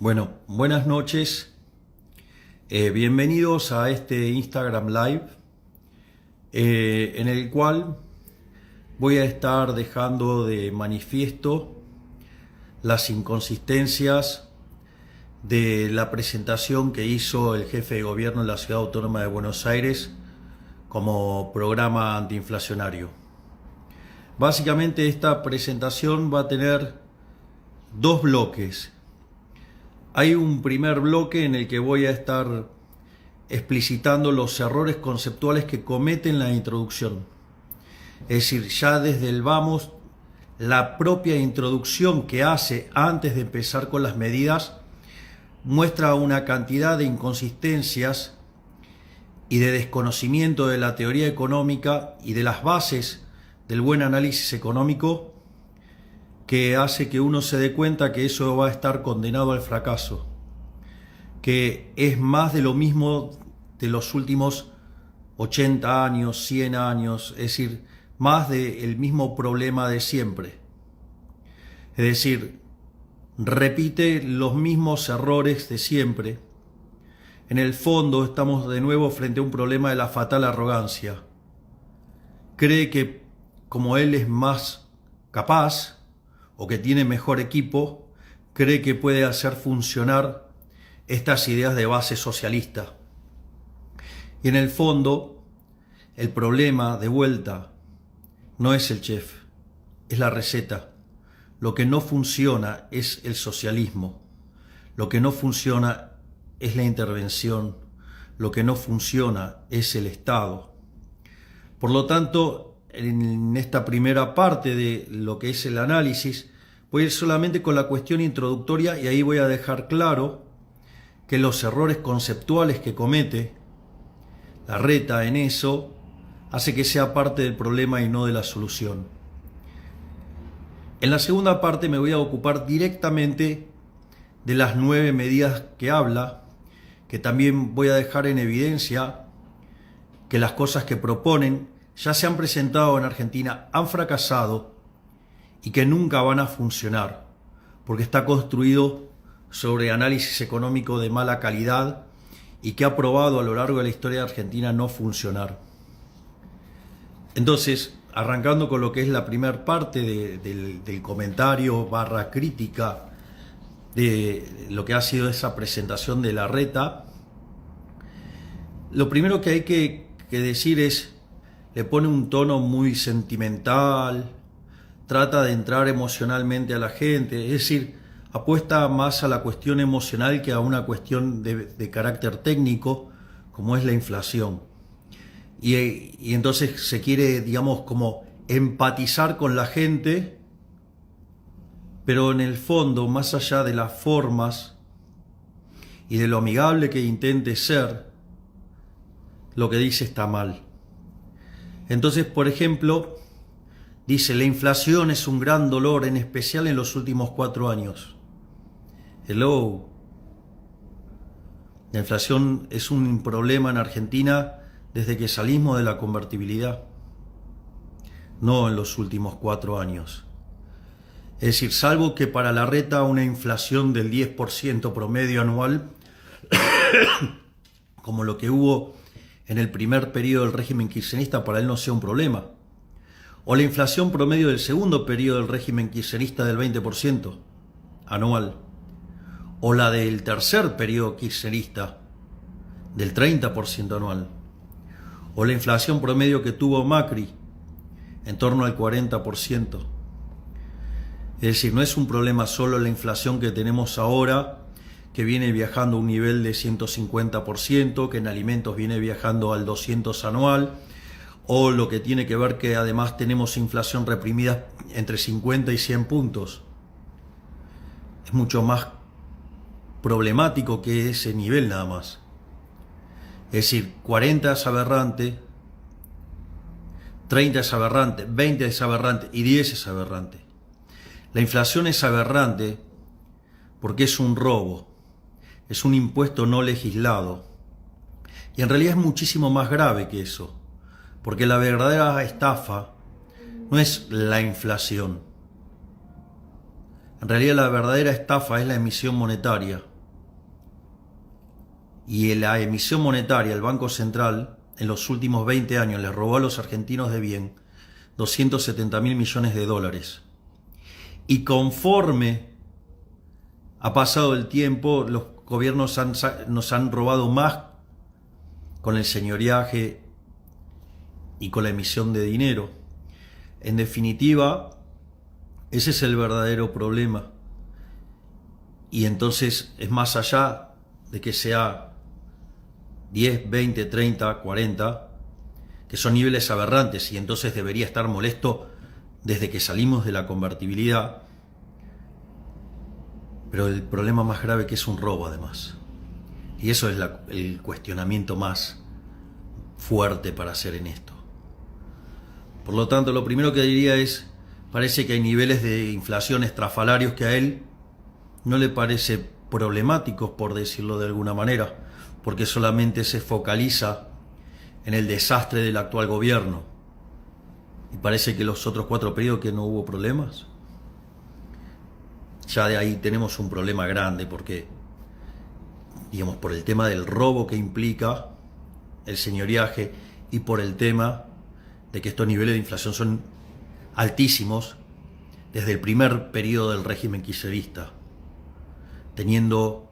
Bueno, buenas noches. Bienvenidos a este Instagram Live, en el cual voy a estar dejando de manifiesto las inconsistencias de la presentación que hizo el jefe de gobierno de la Ciudad Autónoma de Buenos Aires como programa antiinflacionario. Básicamente esta presentación va a tener dos bloques. Hay un primer bloque en el que voy a estar explicitando los errores conceptuales que comete en la introducción. Es decir, ya desde el vamos, la propia introducción que hace antes de empezar con las medidas muestra una cantidad de inconsistencias y de desconocimiento de la teoría económica y de las bases del buen análisis económico, que hace que uno se dé cuenta que eso va a estar condenado al fracaso, que es más de lo mismo de los últimos 80 años, 100 años, es decir, más del mismo problema de siempre. Es decir, repite los mismos errores de siempre. En el fondo estamos de nuevo frente a un problema de la fatal arrogancia. Cree que como él es más capaz, o que tiene mejor equipo, cree que puede hacer funcionar estas ideas de base socialista. Y en el fondo, el problema, de vuelta, no es el chef, es la receta. Lo que no funciona es el socialismo. Lo que no funciona es la intervención. Lo que no funciona es el Estado. Por lo tanto, en esta primera parte de lo que es el análisis, voy a ir solamente con la cuestión introductoria y ahí voy a dejar claro que los errores conceptuales que comete Larreta en eso hace que sea parte del problema y no de la solución. En la segunda parte me voy a ocupar directamente de las 9 medidas que habla, que también voy a dejar en evidencia que las cosas que proponen ya se han presentado en Argentina, han fracasado y que nunca van a funcionar, porque está construido sobre análisis económico de mala calidad y que ha probado a lo largo de la historia de Argentina no funcionar. Entonces, arrancando con lo que es la primera parte del comentario / crítica de lo que ha sido esa presentación de Larreta, lo primero que hay que decir es: le pone un tono muy sentimental, trata de entrar emocionalmente a la gente, es decir, apuesta más a la cuestión emocional que a una cuestión de carácter técnico, como es la inflación. Y entonces se quiere, digamos, como empatizar con la gente, pero en el fondo, más allá de las formas y de lo amigable que intente ser, lo que dice está mal. Entonces, por ejemplo, dice: la inflación es un gran dolor, en especial en los últimos 4 años. Hello. La inflación es un problema en Argentina desde que salimos de la convertibilidad, no en los últimos 4 años. Es decir, salvo que para Larreta una inflación del 10% promedio anual, como lo que hubo en el primer periodo del régimen kirchnerista, para él no sea un problema. O la inflación promedio del segundo periodo del régimen kirchnerista del 20% anual. O la del tercer periodo kirchnerista del 30% anual. O la inflación promedio que tuvo Macri, en torno al 40%. Es decir, no es un problema solo la inflación que tenemos ahora, que viene viajando a un nivel de 150%, que en alimentos viene viajando al 200% anual, o lo que tiene que ver que además tenemos inflación reprimida entre 50 y 100 puntos. Es mucho más problemático que ese nivel nada más. Es decir, 40 es aberrante, 30 es aberrante, 20 es aberrante y 10 es aberrante. La inflación es aberrante porque es un robo. Es un impuesto no legislado. Y en realidad es muchísimo más grave que eso, porque la verdadera estafa no es la inflación. En realidad la verdadera estafa es la emisión monetaria. y la emisión monetaria, el Banco Central, en los últimos 20 años les robó a los argentinos de bien 270.000 millones de dólares. Y conforme ha pasado el tiempo, los gobiernos nos han robado más con el señoriaje y con la emisión de dinero. En definitiva, ese es el verdadero problema. Y entonces es más allá de que sea 10, 20, 30, 40, que son niveles aberrantes, y entonces debería estar molesto desde que salimos de la convertibilidad. Pero el problema más grave que es un robo además. Y eso es el cuestionamiento más fuerte para hacer en esto. Por lo tanto, lo primero que diría es, parece que hay niveles de inflación estrafalarios que a él no le parece problemáticos, por decirlo de alguna manera, porque solamente se focaliza en el desastre del actual gobierno. Y parece que los otros 4 periodos que no hubo problemas. Ya de ahí tenemos un problema grande porque, digamos, por el tema del robo que implica el señoriaje y por el tema de que estos niveles de inflación son altísimos desde el primer periodo del régimen kirchnerista, teniendo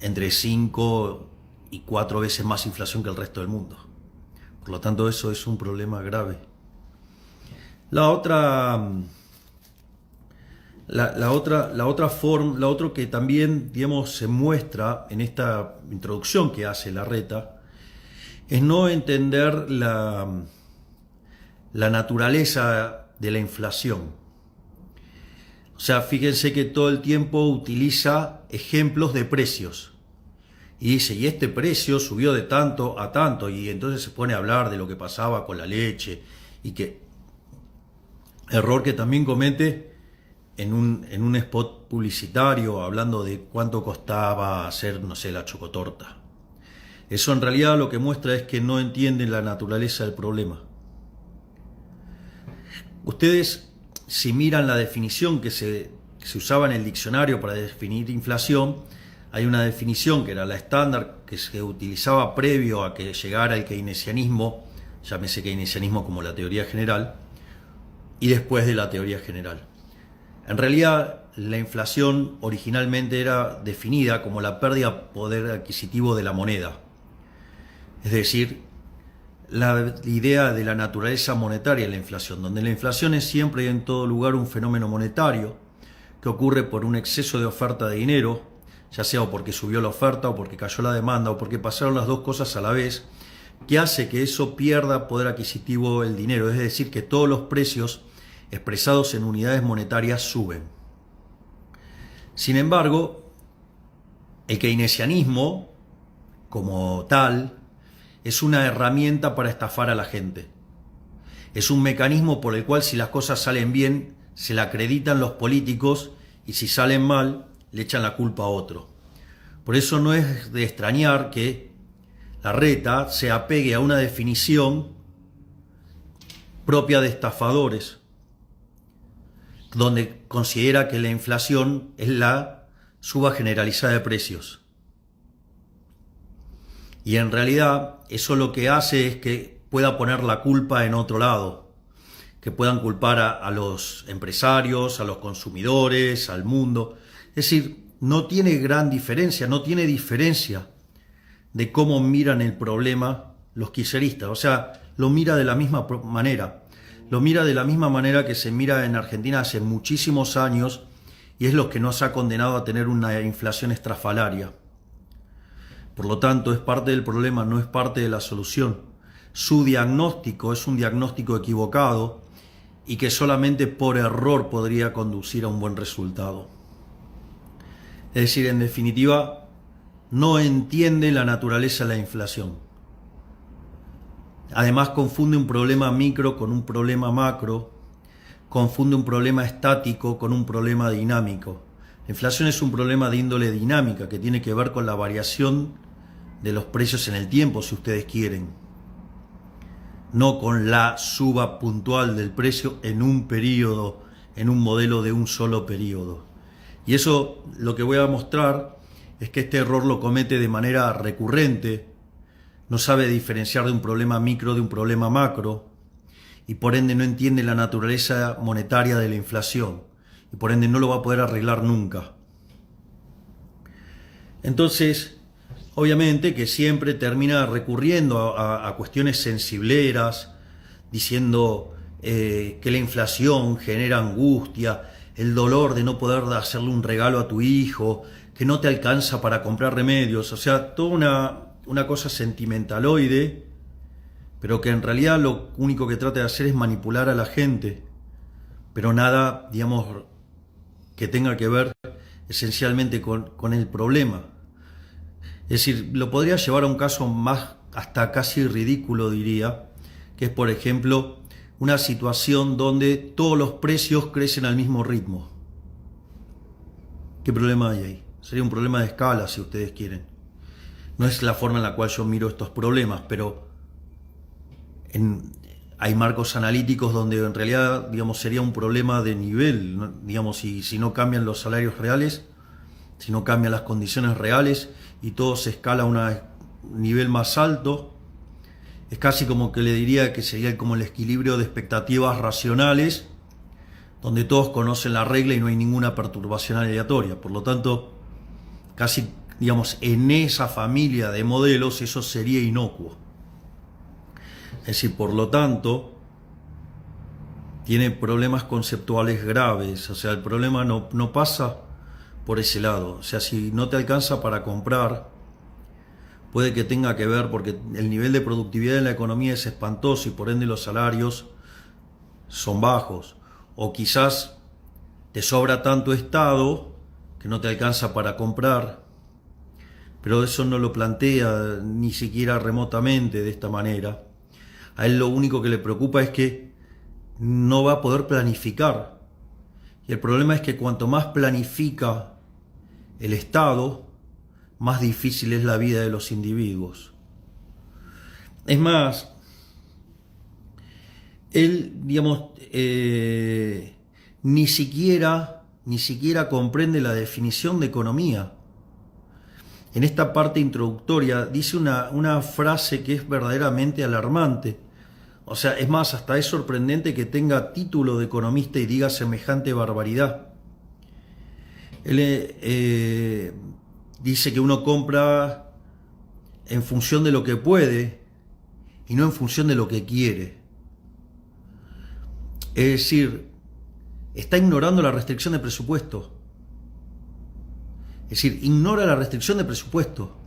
entre 5 y 4 veces más inflación que el resto del mundo. Por lo tanto, eso es un problema grave. La otra que también, digamos, se muestra en esta introducción que hace Larreta es no entender la naturaleza de la inflación. O sea, fíjense que todo el tiempo utiliza ejemplos de precios y dice, y este precio subió de tanto a tanto, y entonces se pone a hablar de lo que pasaba con la leche, y que error que también comete en un spot publicitario hablando de cuánto costaba hacer, no sé, la chocotorta. Eso en realidad lo que muestra es que no entienden la naturaleza del problema. Ustedes, si miran la definición que se usaba en el diccionario para definir inflación, hay una definición que era la estándar, que se utilizaba previo a que llegara el keynesianismo, llámese keynesianismo como la teoría general, y después de la teoría general. En realidad, la inflación originalmente era definida como la pérdida de poder adquisitivo de la moneda. Es decir, la idea de la naturaleza monetaria de la inflación, donde la inflación es siempre y en todo lugar un fenómeno monetario que ocurre por un exceso de oferta de dinero, ya sea o porque subió la oferta o porque cayó la demanda o porque pasaron las dos cosas a la vez, que hace que eso pierda poder adquisitivo el dinero, es decir, que todos los precios expresados en unidades monetarias suben. Sin embargo, el keynesianismo, como tal, es una herramienta para estafar a la gente. Es un mecanismo por el cual, si las cosas salen bien, se la acreditan los políticos, y si salen mal, le echan la culpa a otro. Por eso no es de extrañar que Larreta se apegue a una definición propia de estafadores, donde considera que la inflación es la suba generalizada de precios. Y en realidad eso lo que hace es que pueda poner la culpa en otro lado, que puedan culpar a los empresarios, a los consumidores, al mundo. Es decir, no tiene gran diferencia, no tiene diferencia de cómo miran el problema los kirchneristas. O sea, lo mira de la misma manera. Lo mira de la misma manera que se mira en Argentina hace muchísimos años, y es lo que nos ha condenado a tener una inflación estrafalaria. Por lo tanto, es parte del problema, no es parte de la solución. Su diagnóstico es un diagnóstico equivocado y que solamente por error podría conducir a un buen resultado. Es decir, en definitiva, no entiende la naturaleza de la inflación. Además, confunde un problema micro con un problema macro, confunde un problema estático con un problema dinámico. La inflación es un problema de índole dinámica que tiene que ver con la variación de los precios en el tiempo, si ustedes quieren, no con la suba puntual del precio en un periodo, en un modelo de un solo periodo. Y eso lo que voy a mostrar es que este error lo comete de manera recurrente, no sabe diferenciar de un problema micro de un problema macro y por ende no entiende la naturaleza monetaria de la inflación y por ende no lo va a poder arreglar nunca. Entonces, obviamente que siempre termina recurriendo a cuestiones sensibleras, diciendo que la inflación genera angustia, el dolor de no poder hacerle un regalo a tu hijo, que no te alcanza para comprar remedios, o sea, toda una cosa sentimentaloide, pero que en realidad lo único que trata de hacer es manipular a la gente, pero nada, digamos, que tenga que ver esencialmente con el problema. Es decir, lo podría llevar a un caso más hasta casi ridículo, diría, que es, por ejemplo, una situación donde todos los precios crecen al mismo ritmo. ¿Qué problema hay ahí? Sería un problema de escala, si ustedes quieren. No es la forma en la cual yo miro estos problemas, pero hay marcos analíticos donde en realidad, digamos, sería un problema de nivel, ¿no? Digamos, si no cambian los salarios reales, si no cambian las condiciones reales y todo se escala a un nivel más alto, es casi como que le diría que sería como el equilibrio de expectativas racionales, donde todos conocen la regla y no hay ninguna perturbación aleatoria. Por lo tanto, casi, digamos, en esa familia de modelos eso sería inocuo. Es decir, por lo tanto, tiene problemas conceptuales graves. O sea, el problema no pasa por ese lado. O sea, si no te alcanza para comprar, puede que tenga que ver porque el nivel de productividad en la economía es espantoso y por ende los salarios son bajos. O quizás te sobra tanto Estado que no te alcanza para comprar, pero eso no lo plantea ni siquiera remotamente de esta manera. A él lo único que le preocupa es que no va a poder planificar. Y el problema es que cuanto más planifica el Estado, más difícil es la vida de los individuos. Es más, él, digamos, ni siquiera comprende la definición de economía. En esta parte introductoria dice una frase que es verdaderamente alarmante. O sea, es más, hasta es sorprendente que tenga título de economista y diga semejante barbaridad. Él dice que uno compra en función de lo que puede y no en función de lo que quiere. Es decir, está ignorando la restricción de presupuesto. Es decir, ignora la restricción de presupuesto.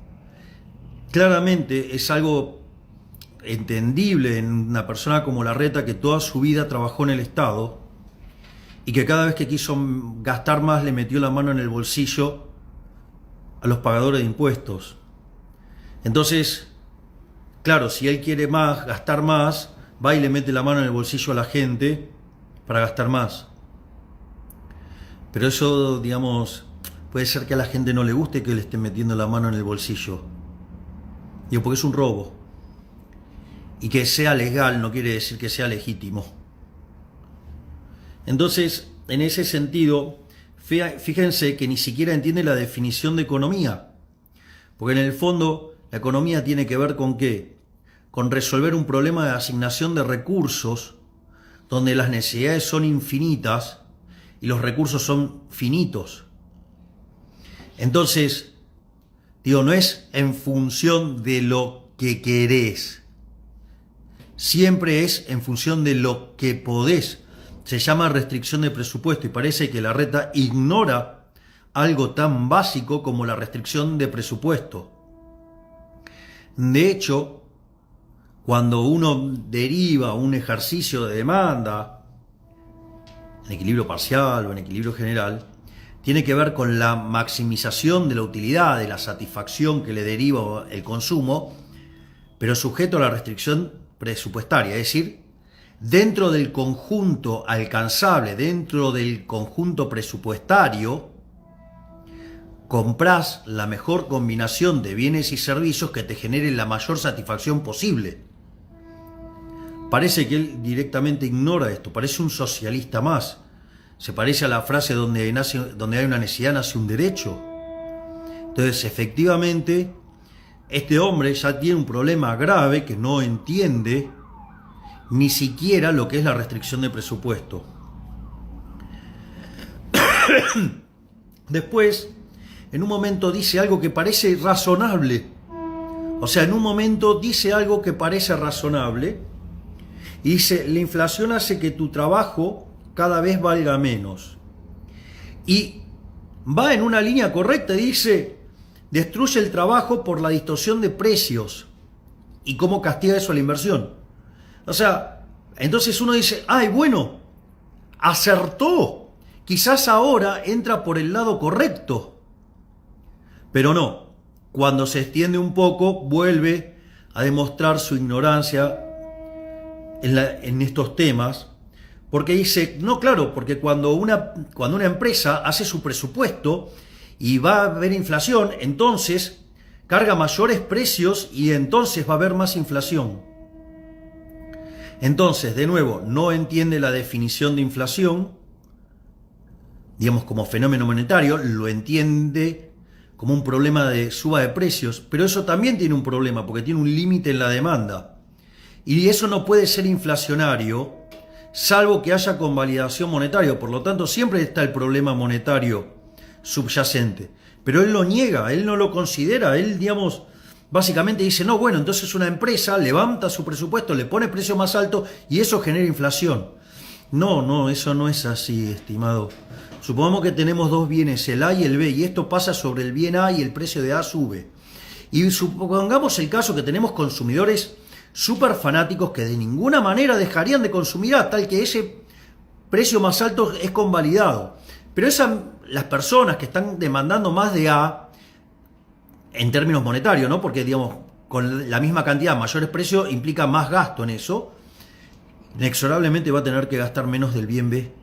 Claramente es algo entendible en una persona como Larreta que toda su vida trabajó en el Estado y que cada vez que quiso gastar más le metió la mano en el bolsillo a los pagadores de impuestos. Entonces, claro, si él quiere más, gastar más, va y le mete la mano en el bolsillo a la gente para gastar más. Pero eso, digamos, puede ser que a la gente no le guste que le estén metiendo la mano en el bolsillo. Digo, porque es un robo. Y que sea legal no quiere decir que sea legítimo. Entonces, en ese sentido, fíjense que ni siquiera entiende la definición de economía. Porque en el fondo, la economía tiene que ver con ¿qué? Con resolver un problema de asignación de recursos, donde las necesidades son infinitas y los recursos son finitos. Entonces, digo, no es en función de lo que querés. Siempre es en función de lo que podés. Se llama restricción de presupuesto y parece que Larreta ignora algo tan básico como la restricción de presupuesto. De hecho, cuando uno deriva un ejercicio de demanda en equilibrio parcial o en equilibrio general, tiene que ver con la maximización de la utilidad, de la satisfacción que le deriva el consumo, pero sujeto a la restricción presupuestaria, es decir, dentro del conjunto alcanzable, dentro del conjunto presupuestario, comprás la mejor combinación de bienes y servicios que te generen la mayor satisfacción posible. Parece que él directamente ignora esto, parece un socialista más. Se parece a la frase donde hay una necesidad nace un derecho. Entonces, efectivamente, este hombre ya tiene un problema grave que no entiende ni siquiera lo que es la restricción de presupuesto. Después, en un momento dice algo que parece razonable. O sea, en un momento dice algo que parece razonable y dice, la inflación hace que tu trabajo cada vez valga menos. Y va en una línea correcta y dice, destruye el trabajo por la distorsión de precios. ¿Y cómo castiga eso a la inversión? O sea, entonces uno dice, ay, bueno, acertó. Quizás ahora entra por el lado correcto. Pero no. Cuando se extiende un poco, vuelve a demostrar su ignorancia en estos temas. Porque dice, no, claro, porque cuando una empresa hace su presupuesto y va a haber inflación, entonces carga mayores precios y entonces va a haber más inflación. Entonces, de nuevo, no entiende la definición de inflación, digamos como fenómeno monetario, lo entiende como un problema de suba de precios, pero eso también tiene un problema porque tiene un límite en la demanda. Y eso no puede ser inflacionario, salvo que haya convalidación monetaria. Por lo tanto, siempre está el problema monetario subyacente. Pero él lo niega, él no lo considera, él, digamos, básicamente dice, no, bueno, entonces una empresa levanta su presupuesto, le pone precio más alto y eso genera inflación. No, eso no es así, estimado. Supongamos que tenemos dos bienes, el A y el B, y esto pasa sobre el bien A y el precio de A sube. Y supongamos el caso que tenemos consumidores súper fanáticos que de ninguna manera dejarían de consumir hasta el que ese precio más alto es convalidado. Pero las personas que están demandando más de A, en términos monetarios, ¿no? Porque, digamos, con la misma cantidad, mayores precios implica más gasto en eso, inexorablemente va a tener que gastar menos del bien B.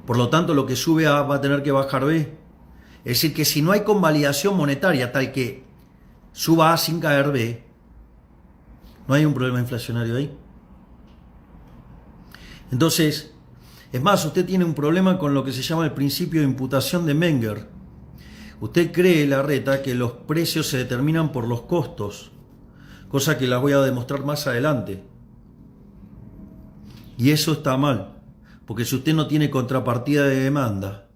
Por lo tanto, lo que sube A va a tener que bajar B. Es decir, que si no hay convalidación monetaria tal que suba A sin caer B, no hay un problema inflacionario ahí. Entonces, es más, usted tiene un problema con lo que se llama el principio de imputación de Menger. Usted cree, Larreta, que los precios se determinan por los costos, cosa que las voy a demostrar más adelante. Y eso está mal. Porque si usted no tiene contrapartida de demanda,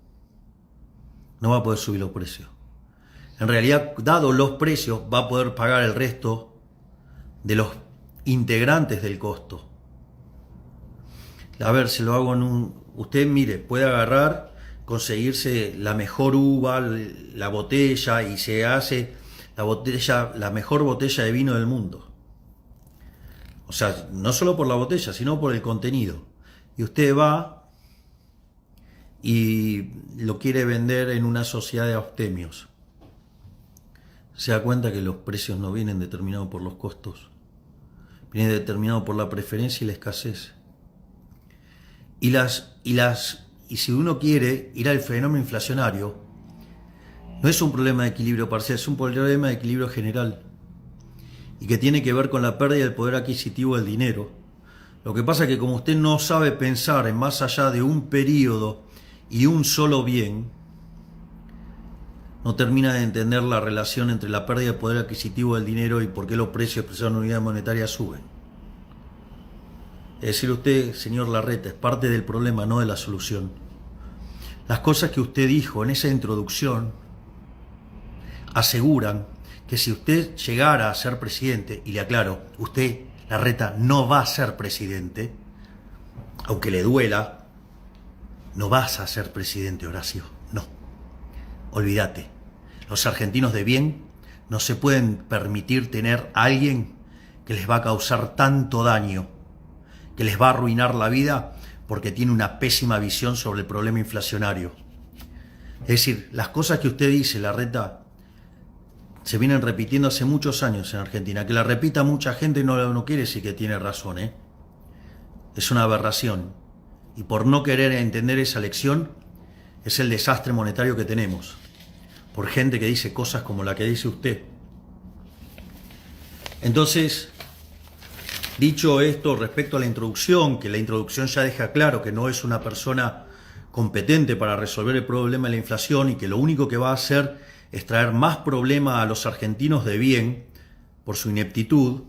no va a poder subir los precios. En realidad, dados los precios, va a poder pagar el resto de los integrantes del costo. A ver, se lo hago en un... Usted, mire, puede agarrar, conseguirse la mejor uva, la botella, y se hace la mejor botella de vino del mundo. O sea, no solo por la botella, sino por el contenido. Y usted va y lo quiere vender en una sociedad de abstemios. Se da cuenta que los precios no vienen determinados por los costos, vienen determinados por la preferencia y la escasez. Y si uno quiere ir al fenómeno inflacionario, no es un problema de equilibrio parcial, es un problema de equilibrio general y que tiene que ver con la pérdida del poder adquisitivo del dinero. Lo que pasa es que como usted no sabe pensar en más allá de un periodo y un solo bien, no termina de entender la relación entre la pérdida de poder adquisitivo del dinero y por qué los precios expresados en unidad monetaria suben. Es decir, usted, señor Larreta, es parte del problema, no de la solución. Las cosas que usted dijo en esa introducción aseguran que si usted llegara a ser presidente, y le aclaro, usted, Larreta, no va a ser presidente, aunque le duela, no vas a ser presidente, Horacio, no. Olvídate, los argentinos de bien no se pueden permitir tener a alguien que les va a causar tanto daño, que les va a arruinar la vida porque tiene una pésima visión sobre el problema inflacionario. Es decir, las cosas que usted dice, Larreta, se vienen repitiendo hace muchos años en Argentina. Que la repita mucha gente no quiere decir que tiene razón, ¿eh? Es una aberración. Y por no querer entender esa lección, es el desastre monetario que tenemos. Por gente que dice cosas como la que dice usted. Entonces, dicho esto respecto a la introducción, que la introducción ya deja claro que no es una persona competente para resolver el problema de la inflación y que lo único que va a hacer es traer más problema a los argentinos de bien por su ineptitud.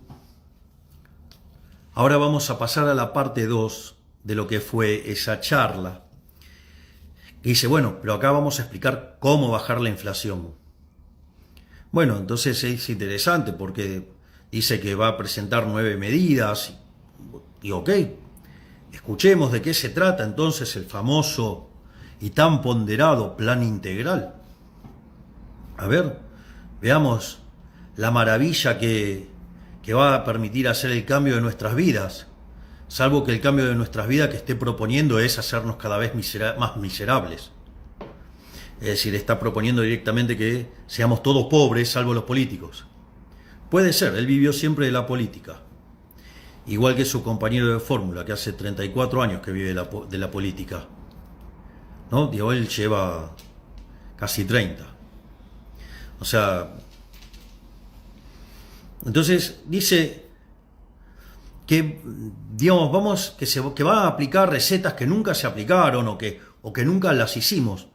Ahora vamos a pasar a la parte 2 de lo que fue esa charla. Que dice, bueno, pero acá vamos a explicar cómo bajar la inflación. Bueno, entonces es interesante porque dice que va a presentar 9 medidas. Y ok, escuchemos de qué se trata entonces el famoso y tan ponderado plan integral. A ver, veamos la maravilla que va a permitir hacer el cambio de nuestras vidas, salvo que el cambio de nuestras vidas que esté proponiendo es hacernos cada vez más miserables. Es decir, está proponiendo directamente que seamos todos pobres, salvo los políticos. Puede ser, él vivió siempre de la política, igual que su compañero de fórmula, que hace 34 años que vive de la política, ¿no? Digo, él lleva casi 30. O sea, entonces dice que, digamos, que va a aplicar recetas que nunca se aplicaron o que nunca las hicimos.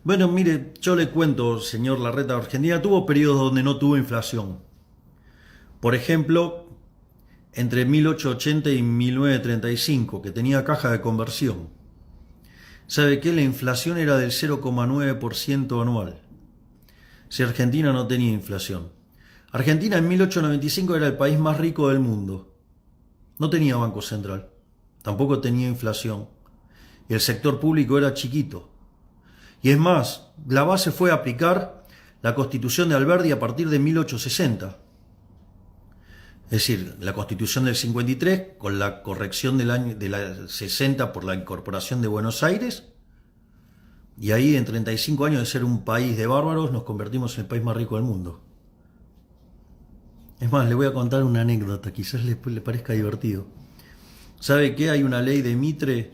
Bueno, mire, yo le cuento, señor Larreta, Argentina tuvo periodos donde no tuvo inflación. Por ejemplo, entre 1880 y 1935, que tenía caja de conversión. ¿Sabe qué? La inflación era del 0,9% anual. Si Argentina no tenía inflación. Argentina en 1895 era el país más rico del mundo. No tenía Banco Central. Tampoco tenía inflación. Y el sector público era chiquito. Y es más, la base fue aplicar la Constitución de Alberdi a partir de 1860. Es decir, la Constitución del 53, con la corrección de la 60 por la incorporación de Buenos Aires. Y ahí, en 35 años de ser un país de bárbaros, nos convertimos en el país más rico del mundo. Es más, le voy a contar una anécdota, quizás le parezca divertido. ¿Sabe qué? Hay una ley de Mitre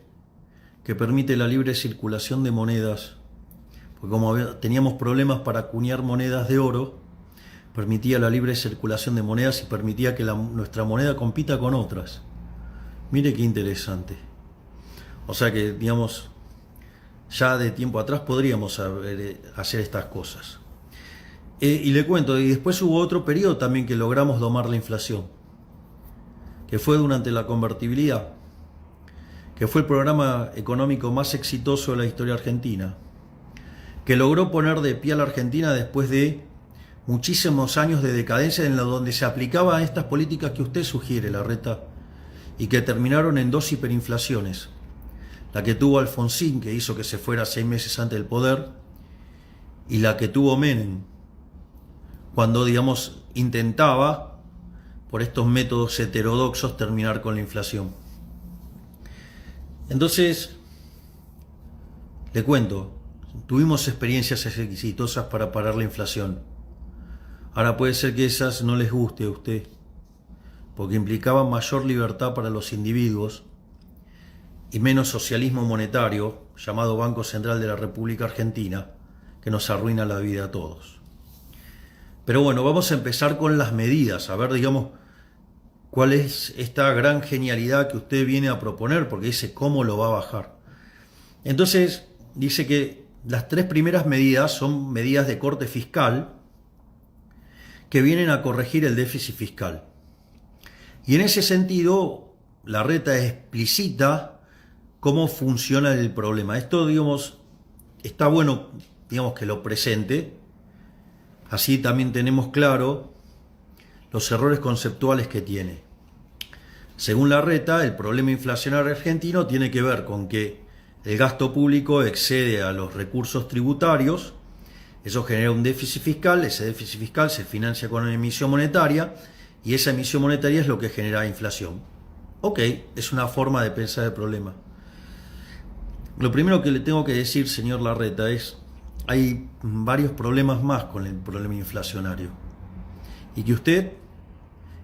que permite la libre circulación de monedas. Porque como teníamos problemas para acuñar monedas de oro, permitía la libre circulación de monedas y permitía que nuestra moneda compita con otras. Mire qué interesante. O sea que, digamos, ya de tiempo atrás podríamos hacer estas cosas. Y le cuento, y después hubo otro periodo también que logramos domar la inflación, que fue durante la convertibilidad, que fue el programa económico más exitoso de la historia argentina, que logró poner de pie a la Argentina después de muchísimos años de decadencia en donde se aplicaban estas políticas que usted sugiere, Larreta, y que terminaron en 2 hiperinflaciones. La que tuvo Alfonsín, que hizo que se fuera 6 meses antes del poder, y la que tuvo Menem, cuando, digamos, intentaba, por estos métodos heterodoxos, terminar con la inflación. Entonces, le cuento, tuvimos experiencias exitosas para parar la inflación. Ahora puede ser que esas no les guste a usted, porque implicaban mayor libertad para los individuos y menos socialismo monetario, llamado Banco Central de la República Argentina, que nos arruina la vida a todos. Pero bueno, vamos a empezar con las medidas, a ver, digamos, cuál es esta gran genialidad que usted viene a proponer, porque dice cómo lo va a bajar. Entonces, dice que las 3 primeras medidas son medidas de corte fiscal que vienen a corregir el déficit fiscal. Y en ese sentido, Larreta explicita cómo funciona el problema. Esto, digamos, está bueno, digamos, que lo presente. Así también tenemos claro los errores conceptuales que tiene. Según Larreta, el problema inflacionario argentino tiene que ver con que el gasto público excede a los recursos tributarios, eso genera un déficit fiscal, ese déficit fiscal se financia con una emisión monetaria y esa emisión monetaria es lo que genera inflación. Ok, es una forma de pensar el problema. Lo primero que le tengo que decir, señor Larreta, es hay varios problemas más con el problema inflacionario y que usted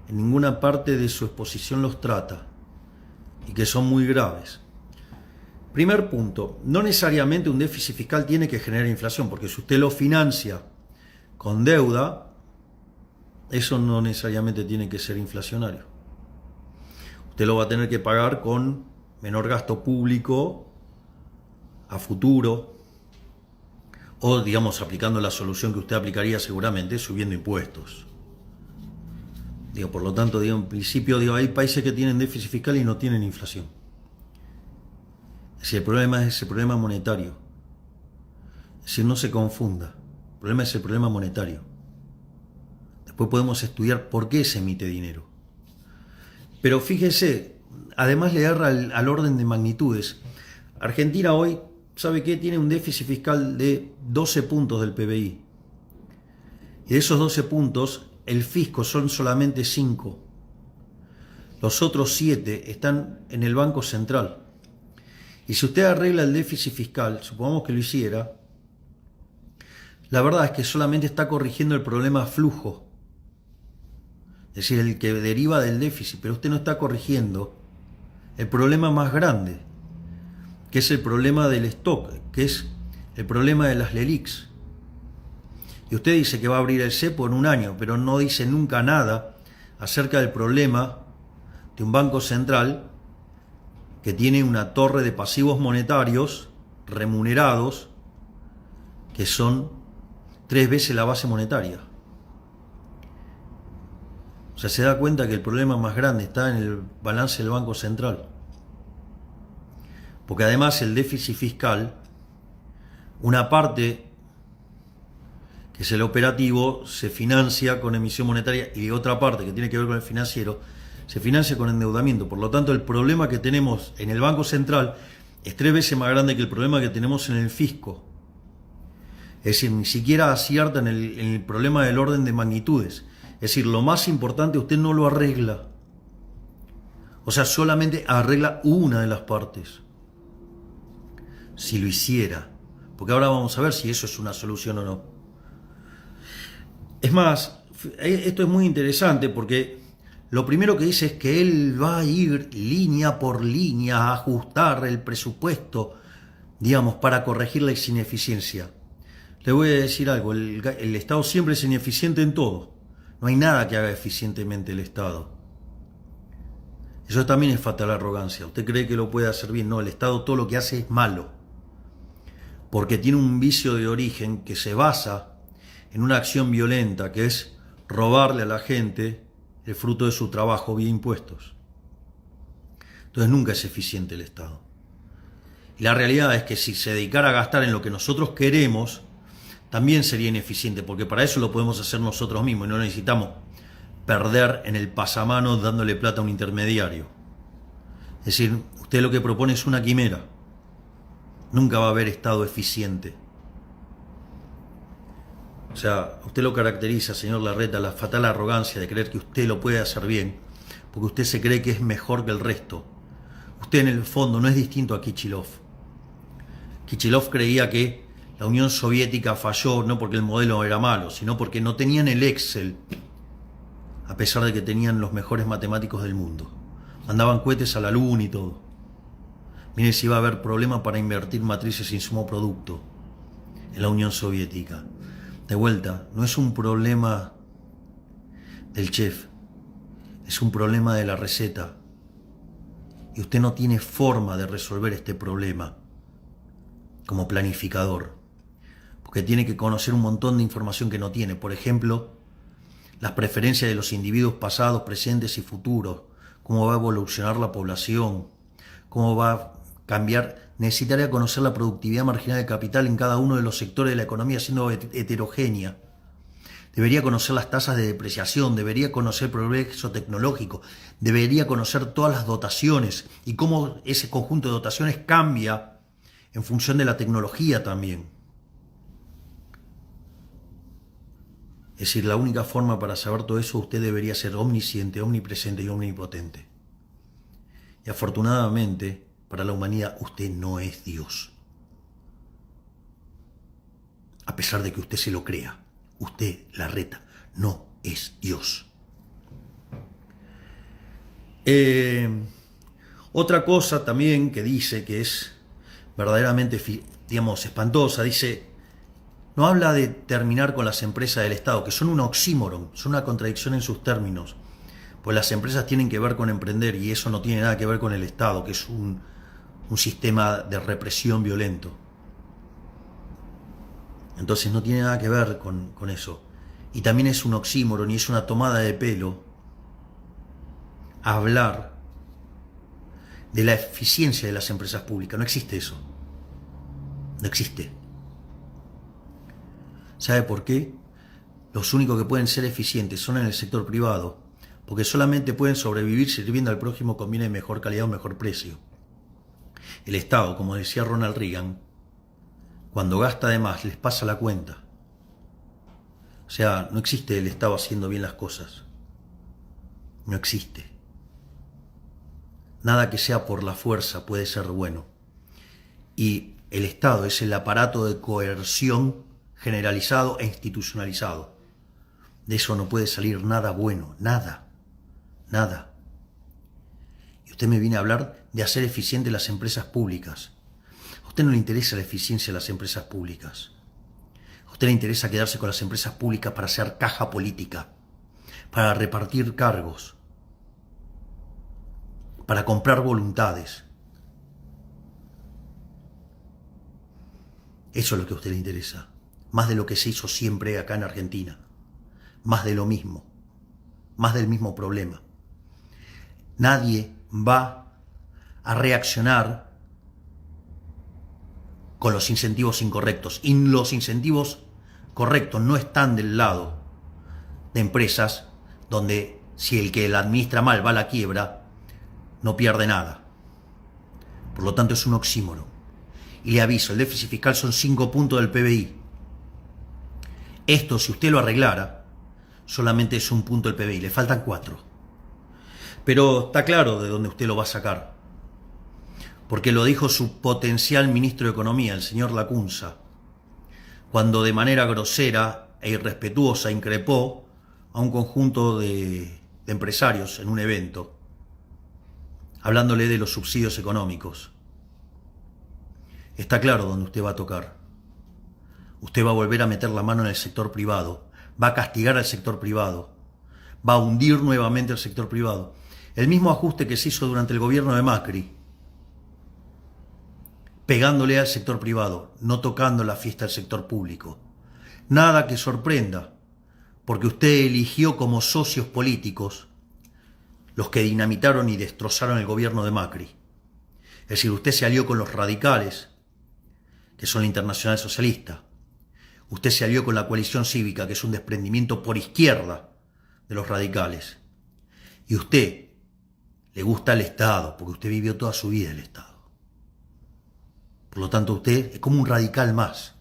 en ninguna parte de su exposición los trata y que son muy graves. Primer punto, no necesariamente un déficit fiscal tiene que generar inflación, porque si usted lo financia con deuda, eso no necesariamente tiene que ser inflacionario. Usted lo va a tener que pagar con menor gasto público a futuro. O, digamos, aplicando la solución que usted aplicaría seguramente, subiendo impuestos. Digo, por lo tanto, digo, en principio, digo, hay países que tienen déficit fiscal y no tienen inflación. Es decir, el problema es el problema monetario. Es decir, no se confunda. El problema es el problema monetario. Después podemos estudiar por qué se emite dinero. Pero fíjese, además le agarra al orden de magnitudes. Argentina hoy, ¿sabe qué? Tiene un déficit fiscal de 12 puntos del PBI. Y de esos 12 puntos, el fisco son solamente 5. Los otros 7 están en el Banco Central. Y si usted arregla el déficit fiscal, supongamos que lo hiciera, la verdad es que solamente está corrigiendo el problema flujo. Es decir, el que deriva del déficit, pero usted no está corrigiendo el problema más grande, que es el problema del stock, que es el problema de las LELIQs. Y usted dice que va a abrir el cepo en un año, pero no dice nunca nada acerca del problema de un banco central que tiene una torre de pasivos monetarios remunerados que son 3 veces la base monetaria. O sea, se da cuenta que el problema más grande está en el balance del Banco Central. Porque además el déficit fiscal, una parte, que es el operativo, se financia con emisión monetaria y otra parte, que tiene que ver con el financiero, se financia con endeudamiento. Por lo tanto, el problema que tenemos en el Banco Central es 3 veces más grande que el problema que tenemos en el fisco. Es decir, ni siquiera acierta en el problema del orden de magnitudes. Es decir, lo más importante usted no lo arregla. O sea, solamente arregla una de las partes. Si lo hiciera. Porque ahora vamos a ver si eso es una solución o no. Es más, esto es muy interesante porque lo primero que dice es que él va a ir línea por línea a ajustar el presupuesto, digamos, para corregir la ineficiencia. Le voy a decir algo, el Estado siempre es ineficiente en todo. No hay nada que haga eficientemente el Estado. Eso también es fatal arrogancia. Usted cree que lo puede hacer bien. No, el Estado todo lo que hace es malo. Porque tiene un vicio de origen que se basa en una acción violenta, que es robarle a la gente el fruto de su trabajo vía impuestos. Entonces nunca es eficiente el Estado. Y la realidad es que si se dedicara a gastar en lo que nosotros queremos, también sería ineficiente, porque para eso lo podemos hacer nosotros mismos y no necesitamos perder en el pasamano dándole plata a un intermediario. Es decir, usted lo que propone es una quimera. Nunca va a haber Estado eficiente. O sea, usted lo caracteriza, señor Larreta, la fatal arrogancia de creer que usted lo puede hacer bien, porque usted se cree que es mejor que el resto. Usted en el fondo no es distinto a Kichilov. Kichilov creía que la Unión Soviética falló no porque el modelo era malo, sino porque no tenían el Excel, a pesar de que tenían los mejores matemáticos del mundo. Mandaban cohetes a la luna y todo. Miren si va a haber problema para invertir matrices insumo producto en la Unión Soviética. De vuelta, no es un problema del chef, es un problema de la receta. Y usted no tiene forma de resolver este problema como planificador, porque tiene que conocer un montón de información que no tiene. Por ejemplo, las preferencias de los individuos pasados, presentes y futuros, cómo va a evolucionar la población, cómo va a cambiar. Necesitaría conocer la productividad marginal del capital en cada uno de los sectores de la economía siendo heterogénea. Debería conocer las tasas de depreciación, debería conocer el progreso tecnológico, debería conocer todas las dotaciones y cómo ese conjunto de dotaciones cambia en función de la tecnología también. Es decir, la única forma para saber todo eso, usted debería ser omnisciente, omnipresente y omnipotente. Y afortunadamente, para la humanidad, usted no es Dios. A pesar de que usted se lo crea, usted, Larreta, no es Dios. Otra cosa también que dice que es verdaderamente, digamos, espantosa, dice, no habla de terminar con las empresas del Estado, que son un oxímoron, son una contradicción en sus términos, pues las empresas tienen que ver con emprender y eso no tiene nada que ver con el Estado, que es un sistema de represión violento. Entonces no tiene nada que ver con eso. Y también es un oxímoron y es una tomada de pelo hablar de la eficiencia de las empresas públicas. No existe eso. No existe. ¿Sabe por qué? Los únicos que pueden ser eficientes son en el sector privado, porque solamente pueden sobrevivir sirviendo al prójimo con bienes de mejor calidad o mejor precio. El Estado, como decía Ronald Reagan, cuando gasta de más les pasa la cuenta. O sea, no existe el Estado haciendo bien las cosas. No existe. Nada que sea por la fuerza puede ser bueno. Y el Estado es el aparato de coerción generalizado e institucionalizado. De eso no puede salir nada bueno, nada, nada. Y usted me viene a hablar de hacer eficientes las empresas públicas. A usted no le interesa la eficiencia de las empresas públicas. A usted le interesa quedarse con las empresas públicas para hacer caja política, para repartir cargos, para comprar voluntades. Eso es lo que a usted le interesa. Más de lo que se hizo siempre acá en Argentina. Más de lo mismo. Más del mismo problema. Nadie va a reaccionar con los incentivos incorrectos. Y los incentivos correctos no están del lado de empresas donde si el que la administra mal va a la quiebra, no pierde nada. Por lo tanto es un oxímoron. Y le aviso, el déficit fiscal son 5 puntos del PBI. Esto, si usted lo arreglara, solamente es 1 punto del PBI, le faltan 4. Pero está claro de dónde usted lo va a sacar. Porque lo dijo su potencial ministro de Economía, el señor Lacunza, cuando de manera grosera e irrespetuosa increpó a un conjunto de empresarios en un evento, hablándole de los subsidios económicos. Está claro dónde usted va a tocar. Usted va a volver a meter la mano en el sector privado, va a castigar al sector privado, va a hundir nuevamente al sector privado. El mismo ajuste que se hizo durante el gobierno de Macri, pegándole al sector privado, no tocando la fiesta del sector público. Nada que sorprenda, porque usted eligió como socios políticos los que dinamitaron y destrozaron el gobierno de Macri. Es decir, usted se alió con los radicales, que son la Internacional Socialista. Usted se alió con la Coalición Cívica, que es un desprendimiento por izquierda de los radicales. Y usted le gusta el Estado, porque usted vivió toda su vida el Estado. Por lo tanto, usted es como un radical más.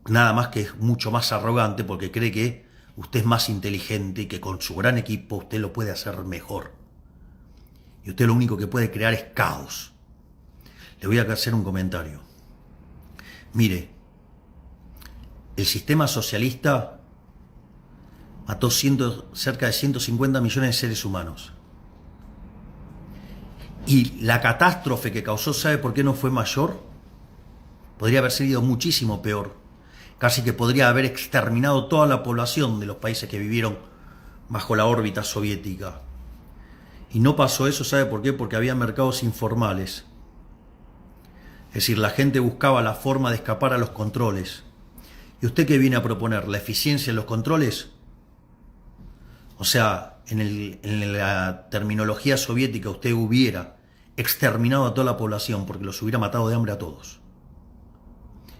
Nada más que es mucho más arrogante porque cree que usted es más inteligente y que con su gran equipo usted lo puede hacer mejor. Y usted lo único que puede crear es caos. Le voy a hacer un comentario. Mire, el sistema socialista mató cerca de 150 millones de seres humanos. Y la catástrofe que causó, ¿sabe por qué no fue mayor? Podría haber sido muchísimo peor. Casi que podría haber exterminado toda la población de los países que vivieron bajo la órbita soviética. Y no pasó eso, ¿sabe por qué? Porque había mercados informales. Es decir, la gente buscaba la forma de escapar a los controles. ¿Y usted qué viene a proponer? ¿La eficiencia en los controles? O sea, en la terminología soviética usted hubiera exterminado a toda la población porque los hubiera matado de hambre a todos.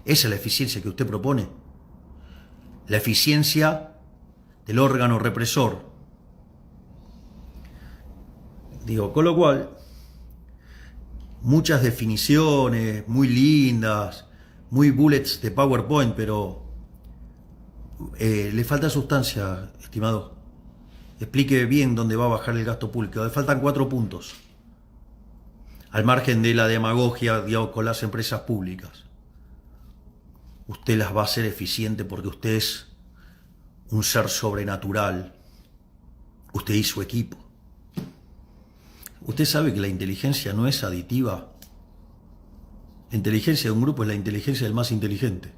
¿Esa es la eficiencia que usted propone? La eficiencia del órgano represor. Digo, con lo cual, muchas definiciones muy lindas, muy bullets de PowerPoint, pero le falta sustancia, estimado. Explique bien dónde va a bajar el gasto público. Le faltan 4 puntos. Al margen de la demagogia, digamos, con las empresas públicas. Usted las va a hacer eficiente porque usted es un ser sobrenatural. Usted y su equipo. Usted sabe que la inteligencia no es aditiva. La inteligencia de un grupo es la inteligencia del más inteligente.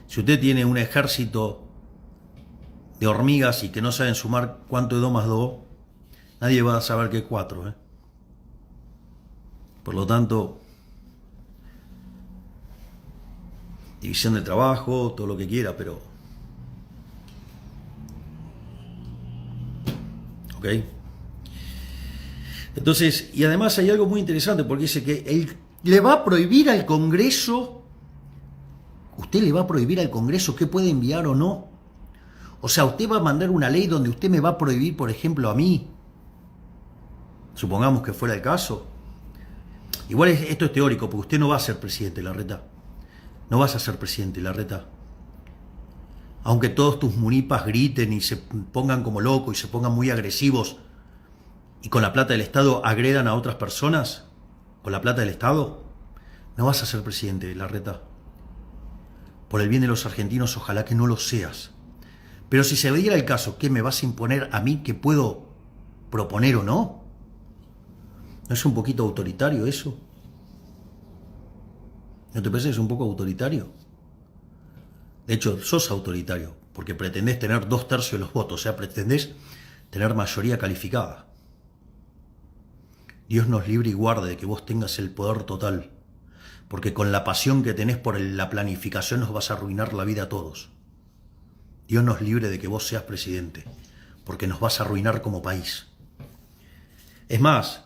Si usted tiene un ejército de hormigas y que no saben sumar cuánto es 2 más 2, nadie va a saber qué es 4. Por lo tanto, división del trabajo, todo lo que quiera, pero... ¿Ok? Entonces, y además hay algo muy interesante, porque dice que él le va a prohibir al Congreso, usted le va a prohibir al Congreso qué puede enviar o no. O sea, usted va a mandar una ley donde usted me va a prohibir, por ejemplo, a mí, supongamos que fuera el caso. Igual esto es teórico, porque usted no va a ser presidente, Larreta. No vas a ser presidente, Larreta. Aunque todos tus munipas griten y se pongan como locos y se pongan muy agresivos y con la plata del Estado agredan a otras personas, con la plata del Estado, no vas a ser presidente, Larreta. Por el bien de los argentinos, ojalá que no lo seas. Pero si se diera el caso, ¿qué me vas a imponer a mí que puedo proponer o no? ¿No es un poquito autoritario eso? ¿No te parece que es un poco autoritario? De hecho, sos autoritario, porque pretendés tener 2/3 de los votos, o sea, pretendés tener mayoría calificada. Dios nos libre y guarde de que vos tengas el poder total, porque con la pasión que tenés por la planificación nos vas a arruinar la vida a todos. Dios nos libre de que vos seas presidente, porque nos vas a arruinar como país. Es más,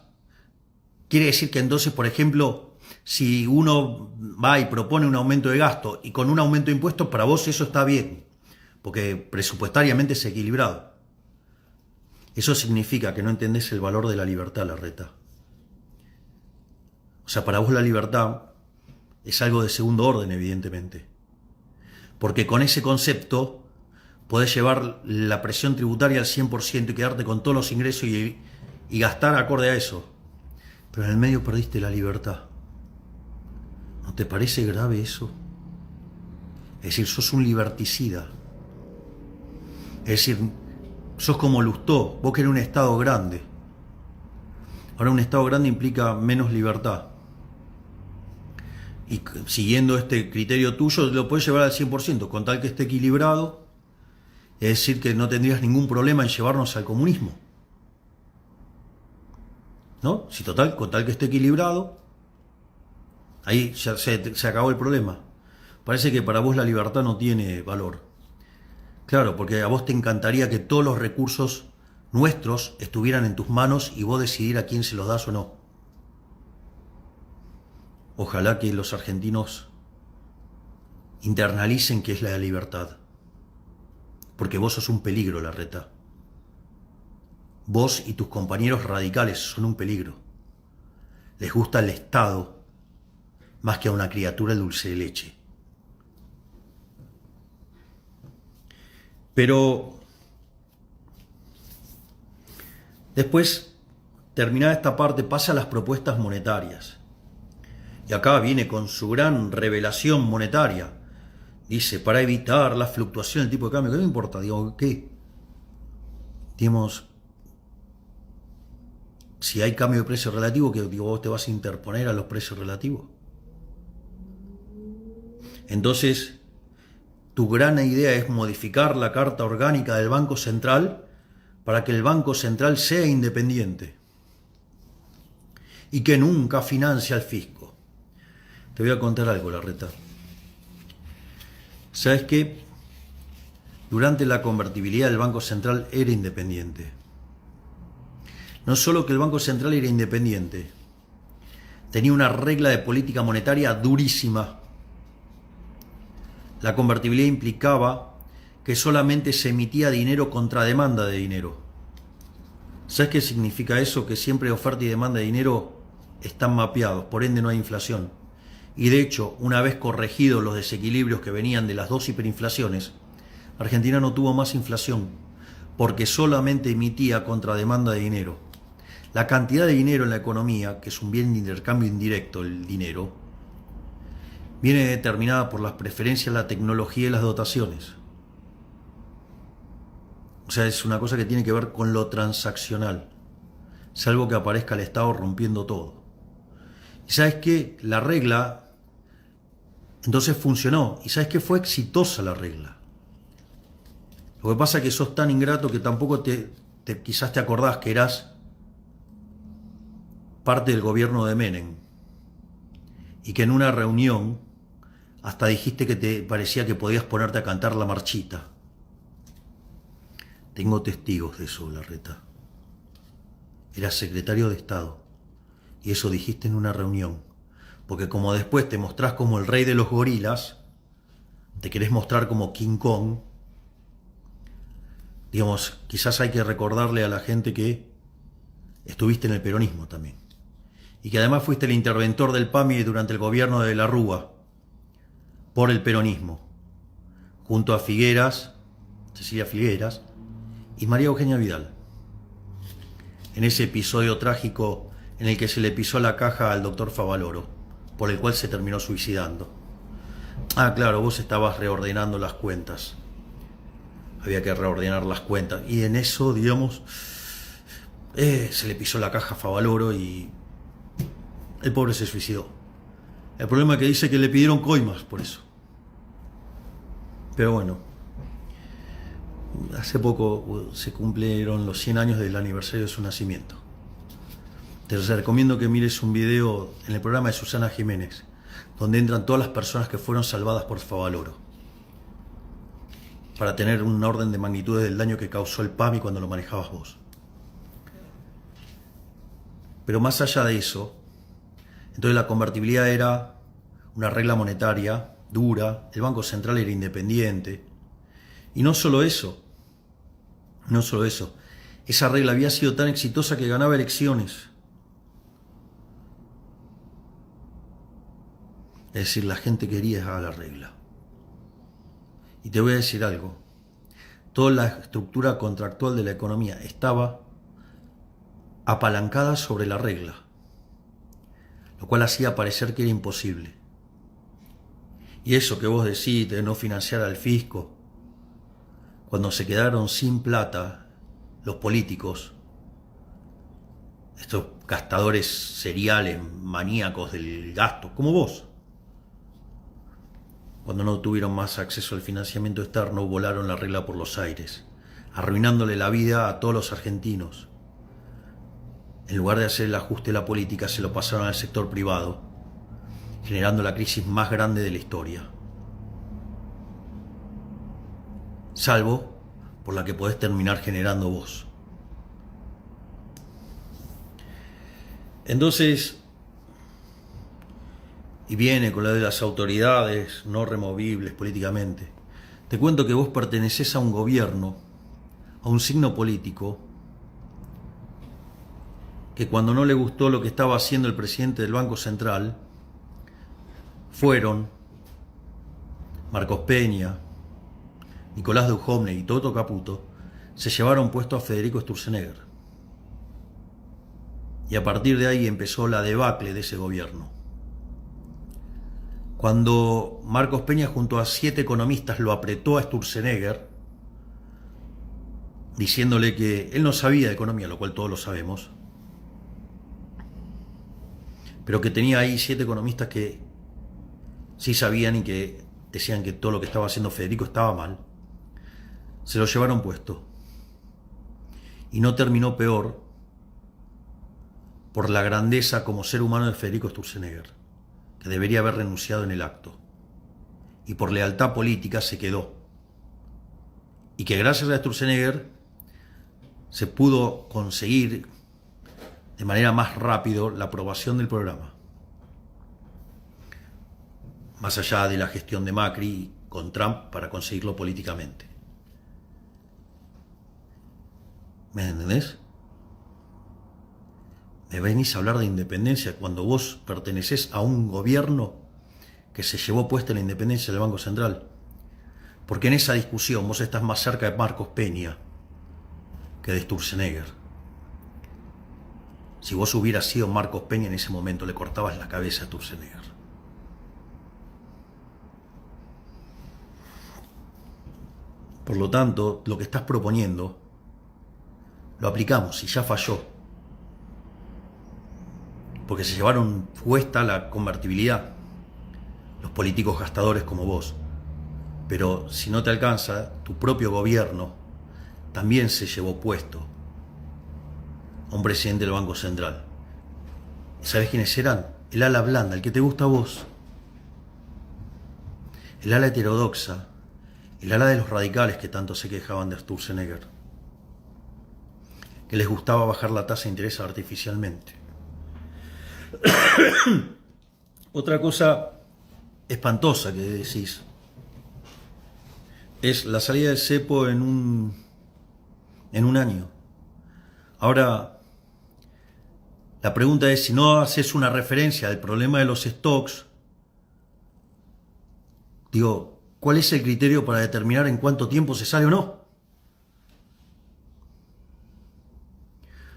quiere decir que entonces, por ejemplo, si uno va y propone un aumento de gasto y con un aumento de impuestos, para vos eso está bien, porque presupuestariamente es equilibrado. Eso significa que no entendés el valor de la libertad, Larreta. O sea, para vos la libertad es algo de segundo orden, evidentemente. Porque con ese concepto podés llevar la presión tributaria al 100% y quedarte con todos los ingresos y gastar acorde a eso. Pero en el medio perdiste la libertad. ¿No te parece grave eso? Es decir, sos un liberticida. Es decir, sos como Lustó, vos querés un Estado grande. Ahora un Estado grande implica menos libertad. Y siguiendo este criterio tuyo, lo podés llevar al 100%, con tal que esté equilibrado. Es decir, que no tendrías ningún problema en llevarnos al comunismo. ¿No? Si total, con tal que esté equilibrado, ahí ya se acabó el problema. Parece que para vos la libertad no tiene valor. Claro, porque a vos te encantaría que todos los recursos nuestros estuvieran en tus manos y vos decidir a quién se los das o no. Ojalá que los argentinos internalicen qué es la libertad. Porque vos sos un peligro, Larreta. Vos y tus compañeros radicales son un peligro. Les gusta el Estado más que a una criatura dulce de leche. Pero después, terminada esta parte, pasa a las propuestas monetarias. Y acá viene con su gran revelación monetaria. Dice, para evitar la fluctuación del tipo de cambio, ¿qué me importa? Digo, ¿qué? Digamos, si hay cambio de precio relativo, que digo, vos te vas a interponer a los precios relativos. Entonces, tu gran idea es modificar la carta orgánica del Banco Central para que el Banco Central sea independiente y que nunca financie al fisco. Te voy a contar algo, Larreta. ¿Sabes qué? Durante la convertibilidad el Banco Central era independiente. No solo que el Banco Central era independiente, tenía una regla de política monetaria durísima. La convertibilidad implicaba que solamente se emitía dinero contra demanda de dinero. ¿Sabes qué significa eso? Que siempre oferta y demanda de dinero están mapeados, por ende no hay inflación. Y de hecho, una vez corregidos los desequilibrios que venían de las dos hiperinflaciones, Argentina no tuvo más inflación, porque solamente emitía contra demanda de dinero. La cantidad de dinero en la economía, que es un bien de intercambio indirecto, el dinero, viene determinada por las preferencias, la tecnología y las dotaciones. O sea, es una cosa que tiene que ver con lo transaccional, salvo que aparezca el Estado rompiendo todo. ¿Y sabes qué? La regla entonces funcionó. ¿Y sabes qué? Fue exitosa la regla. Lo que pasa es que sos tan ingrato que tampoco quizás te acordás que eras parte del gobierno de Menem y que en una reunión Hasta dijiste que te parecía que podías ponerte a cantar la marchita. Tengo testigos de eso, Larreta. Eras secretario de Estado. Y eso dijiste en una reunión. Porque como después te mostrás como el rey de los gorilas, te querés mostrar como King Kong, digamos, quizás hay que recordarle a la gente que estuviste en el peronismo también. Y que además fuiste el interventor del PAMI durante el gobierno de la Rúa, por el peronismo, junto a Figueras, Cecilia Figueras, y María Eugenia Vidal. En ese episodio trágico en el que se le pisó la caja al doctor Favaloro, por el cual se terminó suicidando. Ah, claro, vos estabas reordenando las cuentas. Había que reordenar las cuentas. Y en eso, digamos, se le pisó la caja a Favaloro y el pobre se suicidó. El problema es que dice que le pidieron coimas por eso. Pero bueno, hace poco se cumplieron los 100 años del aniversario de su nacimiento. Te recomiendo que mires un video en el programa de Susana Jiménez, donde entran todas las personas que fueron salvadas por Favaloro, para tener un orden de magnitudes del daño que causó el PAMI cuando lo manejabas vos. Pero más allá de eso, entonces la convertibilidad era una regla monetaria dura, el Banco Central era independiente, y no solo eso, esa regla había sido tan exitosa que ganaba elecciones. Es decir, la gente quería la regla. Y te voy a decir algo, toda la estructura contractual de la economía estaba apalancada sobre la regla, lo cual hacía parecer que era imposible. Y eso que vos decís de no financiar al fisco, cuando se quedaron sin plata los políticos, estos gastadores seriales, maníacos del gasto, como vos, cuando no tuvieron más acceso al financiamiento externo, volaron la regla por los aires, arruinándole la vida a todos los argentinos. En lugar de hacer el ajuste de la política, se lo pasaron al sector privado, generando la crisis más grande de la historia. Salvo por la que podés terminar generando vos. Entonces, y viene con la de las autoridades no removibles políticamente, te cuento que vos pertenecés a un gobierno, a un signo político, que cuando no le gustó lo que estaba haciendo el presidente del Banco Central, fueron Marcos Peña, Nicolás Dujovne y Toto Caputo, se llevaron puesto a Federico Sturzenegger. Y a partir de ahí empezó la debacle de ese gobierno. Cuando Marcos Peña junto a 7 economistas lo apretó a Sturzenegger, diciéndole que él no sabía de economía, lo cual todos lo sabemos, pero que tenía ahí 7 economistas que sí sabían y que decían que todo lo que estaba haciendo Federico estaba mal, se lo llevaron puesto. Y no terminó peor por la grandeza como ser humano de Federico Sturzenegger, que debería haber renunciado en el acto, y por lealtad política se quedó. Y que gracias a Sturzenegger se pudo conseguir de manera más rápido la aprobación del programa. Más allá de la gestión de Macri con Trump para conseguirlo políticamente. ¿Me entendés? Me venís a hablar de independencia cuando vos pertenecés a un gobierno que se llevó puesta la independencia del Banco Central. Porque en esa discusión vos estás más cerca de Marcos Peña que de Sturzenegger. Si vos hubieras sido Marcos Peña en ese momento, le cortabas la cabeza a Sturzenegger. Por lo tanto, lo que estás proponiendo, lo aplicamos y ya falló. Porque se llevaron puesta la convertibilidad, los políticos gastadores como vos. Pero si no te alcanza, tu propio gobierno también se llevó puesto a un presidente del Banco Central. ¿Sabés quiénes eran? El ala blanda, el que te gusta a vos. el ala heterodoxa, el ala de los radicales que tanto se quejaban de Sturzenegger, que les gustaba bajar la tasa de interés artificialmente. Otra cosa espantosa que decís es la salida del cepo en un año. Ahora, la pregunta es, si no haces una referencia al problema de los stocks, digo, ¿cuál es el criterio para determinar en cuánto tiempo se sale o no?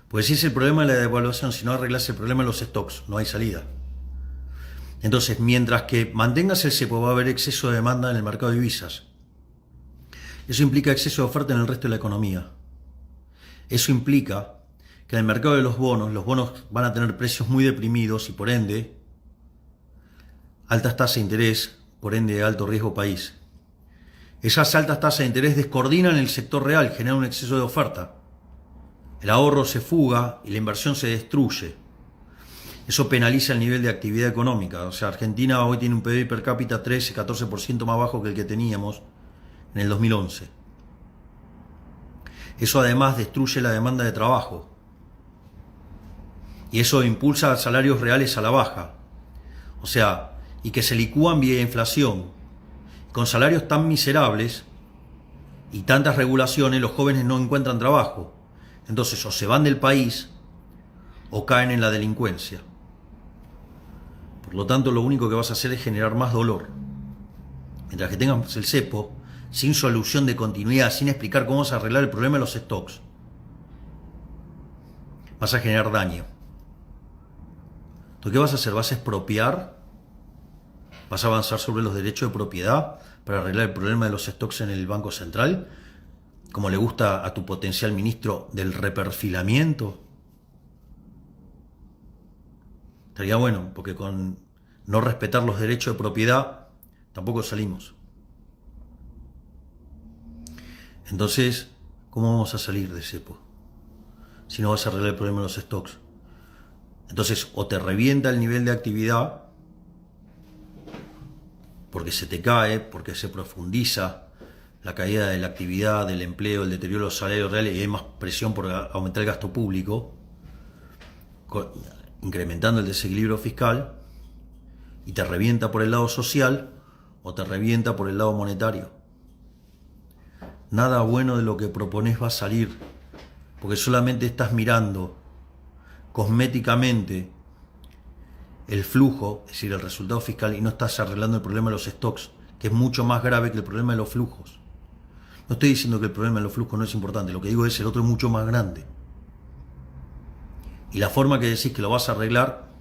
Pues si es el problema de la devaluación, si no arreglas el problema de los stocks, no hay salida. Entonces, mientras que mantengas el cepo, va a haber exceso de demanda en el mercado de divisas. Eso implica exceso de oferta en el resto de la economía. Eso implica que en el mercado de los bonos van a tener precios muy deprimidos y por ende altas tasas de interés, por ende alto riesgo país. Esas altas tasas de interés descoordinan el sector real, generan un exceso de oferta. El ahorro se fuga y la inversión se destruye. Eso penaliza el nivel de actividad económica. O sea, Argentina hoy tiene un PBI per cápita 13-14% más bajo que el que teníamos en el 2011. Eso además destruye la demanda de trabajo. Y eso impulsa a salarios reales a la baja. O sea, y que se licúan vía inflación. Con salarios tan miserables y tantas regulaciones, los jóvenes no encuentran trabajo. Entonces, o se van del país o caen en la delincuencia. Por lo tanto, lo único que vas a hacer es generar más dolor. Mientras que tengas el cepo, sin solución de continuidad, sin explicar cómo vas a arreglar el problema de los stocks, vas a generar daño. Entonces, ¿qué vas a hacer? ¿Vas a expropiar? ¿Vas a avanzar sobre los derechos de propiedad para arreglar el problema de los stocks en el Banco Central? Como le gusta a tu potencial ministro del reperfilamiento. Estaría bueno, porque con no respetar los derechos de propiedad tampoco salimos. Entonces, ¿cómo vamos a salir de cepo si no vas a arreglar el problema de los stocks? Entonces, o te revienta el nivel de actividad porque se te cae, porque se profundiza la caída de la actividad, del empleo, el deterioro de los salarios reales y hay más presión por aumentar el gasto público, incrementando el desequilibrio fiscal, y te revienta por el lado social o te revienta por el lado monetario. Nada bueno de lo que propones va a salir, porque solamente estás mirando cosméticamente el flujo, es decir, el resultado fiscal, y no estás arreglando el problema de los stocks, que es mucho más grave que el problema de los flujos. No estoy diciendo que el problema de los flujos no es importante, lo que digo es el otro es mucho más grande. Y la forma que decís que lo vas a arreglar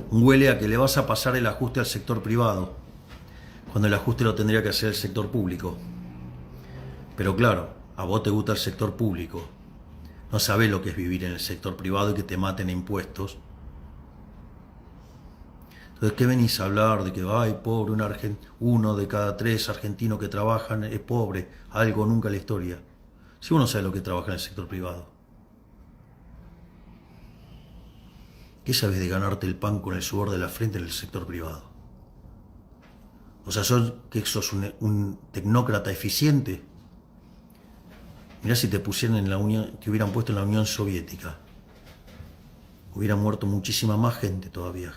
huele a que le vas a pasar el ajuste al sector privado, cuando el ajuste lo tendría que hacer el sector público. Pero claro, a vos te gusta el sector público, no sabés lo que es vivir en el sector privado y que te maten impuestos. Entonces, ¿qué venís a hablar de que, ay, pobre, uno de cada 3 argentinos que trabajan es pobre? Algo nunca en la historia. Si uno sabe lo que trabaja en el sector privado. ¿Qué sabes de ganarte el pan con el sudor de la frente en el sector privado? O sea, ¿sos un tecnócrata eficiente? Mirá si te pusieran en la Unión, te hubieran puesto en la Unión Soviética. Hubiera muerto muchísima más gente todavía.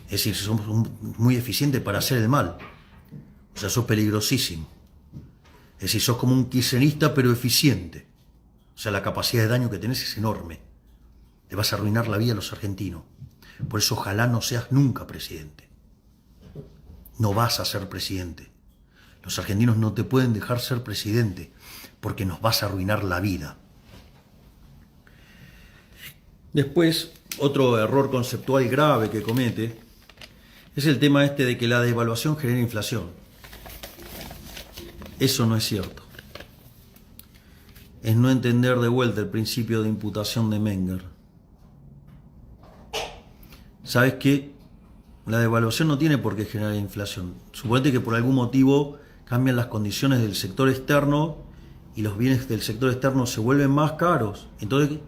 Es decir, somos muy eficientes para hacer el mal. O sea, sos peligrosísimo. Es decir, sos como un kirchnerista pero eficiente. O sea, la capacidad de daño que tenés es enorme. Le vas a arruinar la vida a los argentinos. Por eso ojalá no seas nunca presidente. No vas a ser presidente. Los argentinos no te pueden dejar ser presidente porque nos vas a arruinar la vida. Después, otro error conceptual grave que comete es el tema este de que la devaluación genera inflación. Eso no es cierto. Es no entender de vuelta el principio de imputación de Menger. ¿Sabes qué? La devaluación no tiene por qué generar inflación. Suponete que por algún motivo cambian las condiciones del sector externo y los bienes del sector externo se vuelven más caros. Entonces,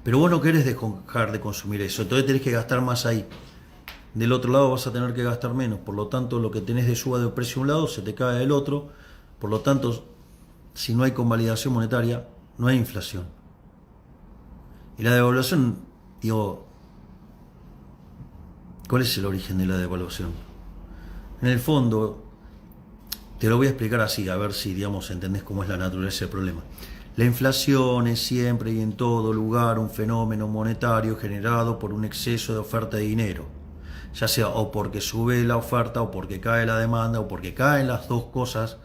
pero vos no querés dejar de consumir eso, entonces tenés que gastar más ahí. del otro lado vas a tener que gastar menos, por lo tanto lo que tenés de suba de precio de un lado se te cae del otro, por lo tanto si no hay convalidación monetaria no hay inflación. Y la devaluación, digo, ¿cuál es el origen de la devaluación? En el fondo, te lo voy a explicar así, a ver si, digamos, entendés cómo es la naturaleza del problema. La inflación es siempre y en todo lugar un fenómeno monetario generado por un exceso de oferta de dinero, ya sea o porque sube la oferta, o porque cae la demanda, o porque caen las dos cosas,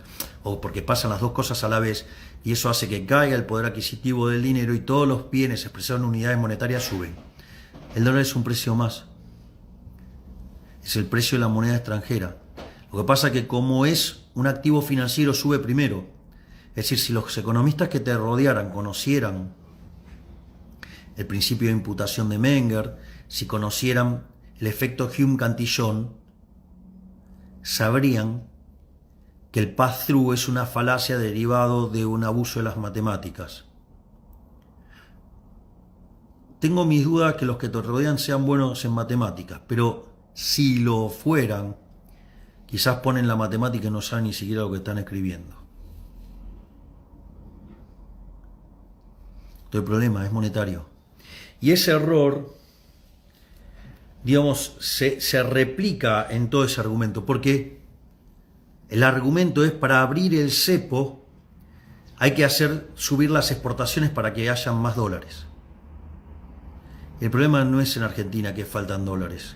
o porque pasan las dos cosas a la vez, y eso hace que caiga el poder adquisitivo del dinero y todos los bienes expresados en unidades monetarias suben. El dólar es un precio más, es el precio de la moneda extranjera. Lo que pasa es que como es un activo financiero sube primero. Es decir, si los economistas que te rodearan conocieran el principio de imputación de Menger, si conocieran el efecto Hume-Cantillon, sabrían que el pass-through es una falacia derivado de un abuso de las matemáticas. Tengo mis dudas que los que te rodean sean buenos en matemáticas, pero si lo fueran, quizás ponen la matemática y no saben ni siquiera lo que están escribiendo. Todo el problema es monetario. Y ese error, digamos, se replica en todo ese argumento, porque el argumento es para abrir el cepo hay que hacer subir las exportaciones para que haya más dólares. El problema no es en Argentina que faltan dólares.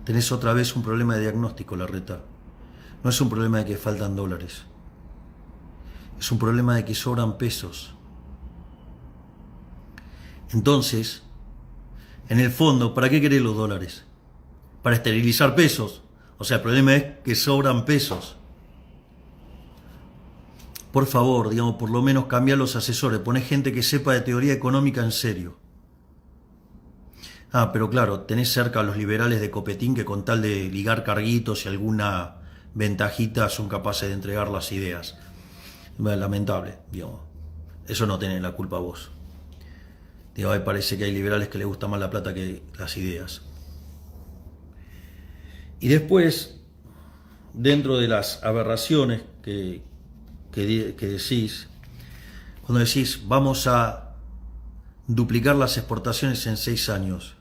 Tenés otra vez un problema de diagnóstico, Larreta. No es un problema de que faltan dólares. Es un problema de que sobran pesos. Entonces, en el fondo, ¿para qué querés los dólares? Para esterilizar pesos. O sea, el problema es que sobran pesos. Por favor, digamos, por lo menos cambia los asesores. Poné gente que sepa de teoría económica en serio. Ah, pero claro, tenés cerca a los liberales de Copetín que con tal de ligar carguitos y alguna ventajita son capaces de entregar las ideas. Lamentable, digamos. Eso no tenés la culpa vos. Digo, me parece que hay liberales que les gusta más la plata que las ideas. Y después, dentro de las aberraciones que decís, cuando decís vamos a duplicar las exportaciones en 6 años,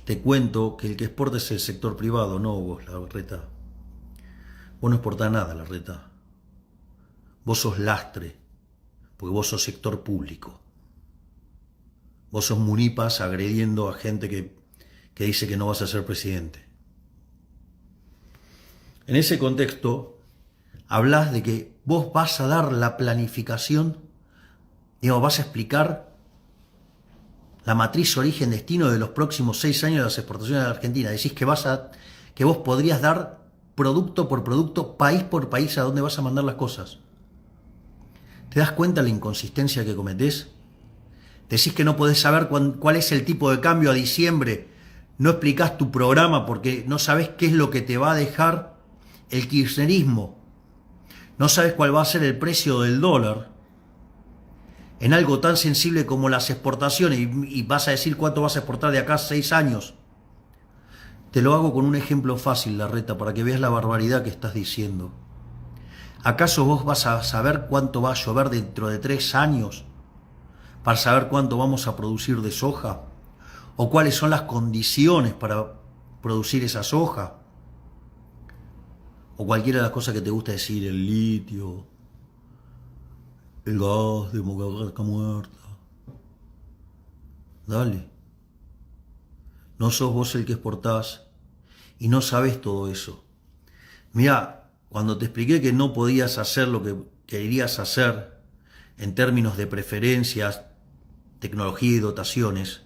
te cuento que el que exporta es el sector privado, no vos, Larreta. Vos no exportás nada, Larreta. Vos sos lastre, porque vos sos sector público. Vos sos Munipas agrediendo a gente que dice que no vas a ser presidente. En ese contexto, hablas de que vos vas a dar la planificación, digamos, vas a explicar la matriz origen-destino de los próximos 6 años de las exportaciones de la Argentina. Decís que que vos podrías dar producto por producto, país por país, a dónde vas a mandar las cosas. ¿Te das cuenta la inconsistencia que cometés? Decís que no podés saber cuál es el tipo de cambio a diciembre. No explicás tu programa porque no sabés qué es lo que te va a dejar el kirchnerismo. No sabes cuál va a ser el precio del dólar en algo tan sensible como las exportaciones y vas a decir cuánto vas a exportar de acá a 6 años. Te lo hago con un ejemplo fácil, Larreta, para que veas la barbaridad que estás diciendo. ¿Acaso vos vas a saber cuánto va a llover dentro de 3 años para saber cuánto vamos a producir de soja? ¿O cuáles son las condiciones para producir esa soja? O cualquiera de las cosas que te gusta decir, el litio, el gas de vaca muerta. Dale. No sos vos el que exportás y no sabés todo eso. Mirá, cuando te expliqué que no podías hacer lo que querías hacer en términos de preferencias, tecnología y dotaciones,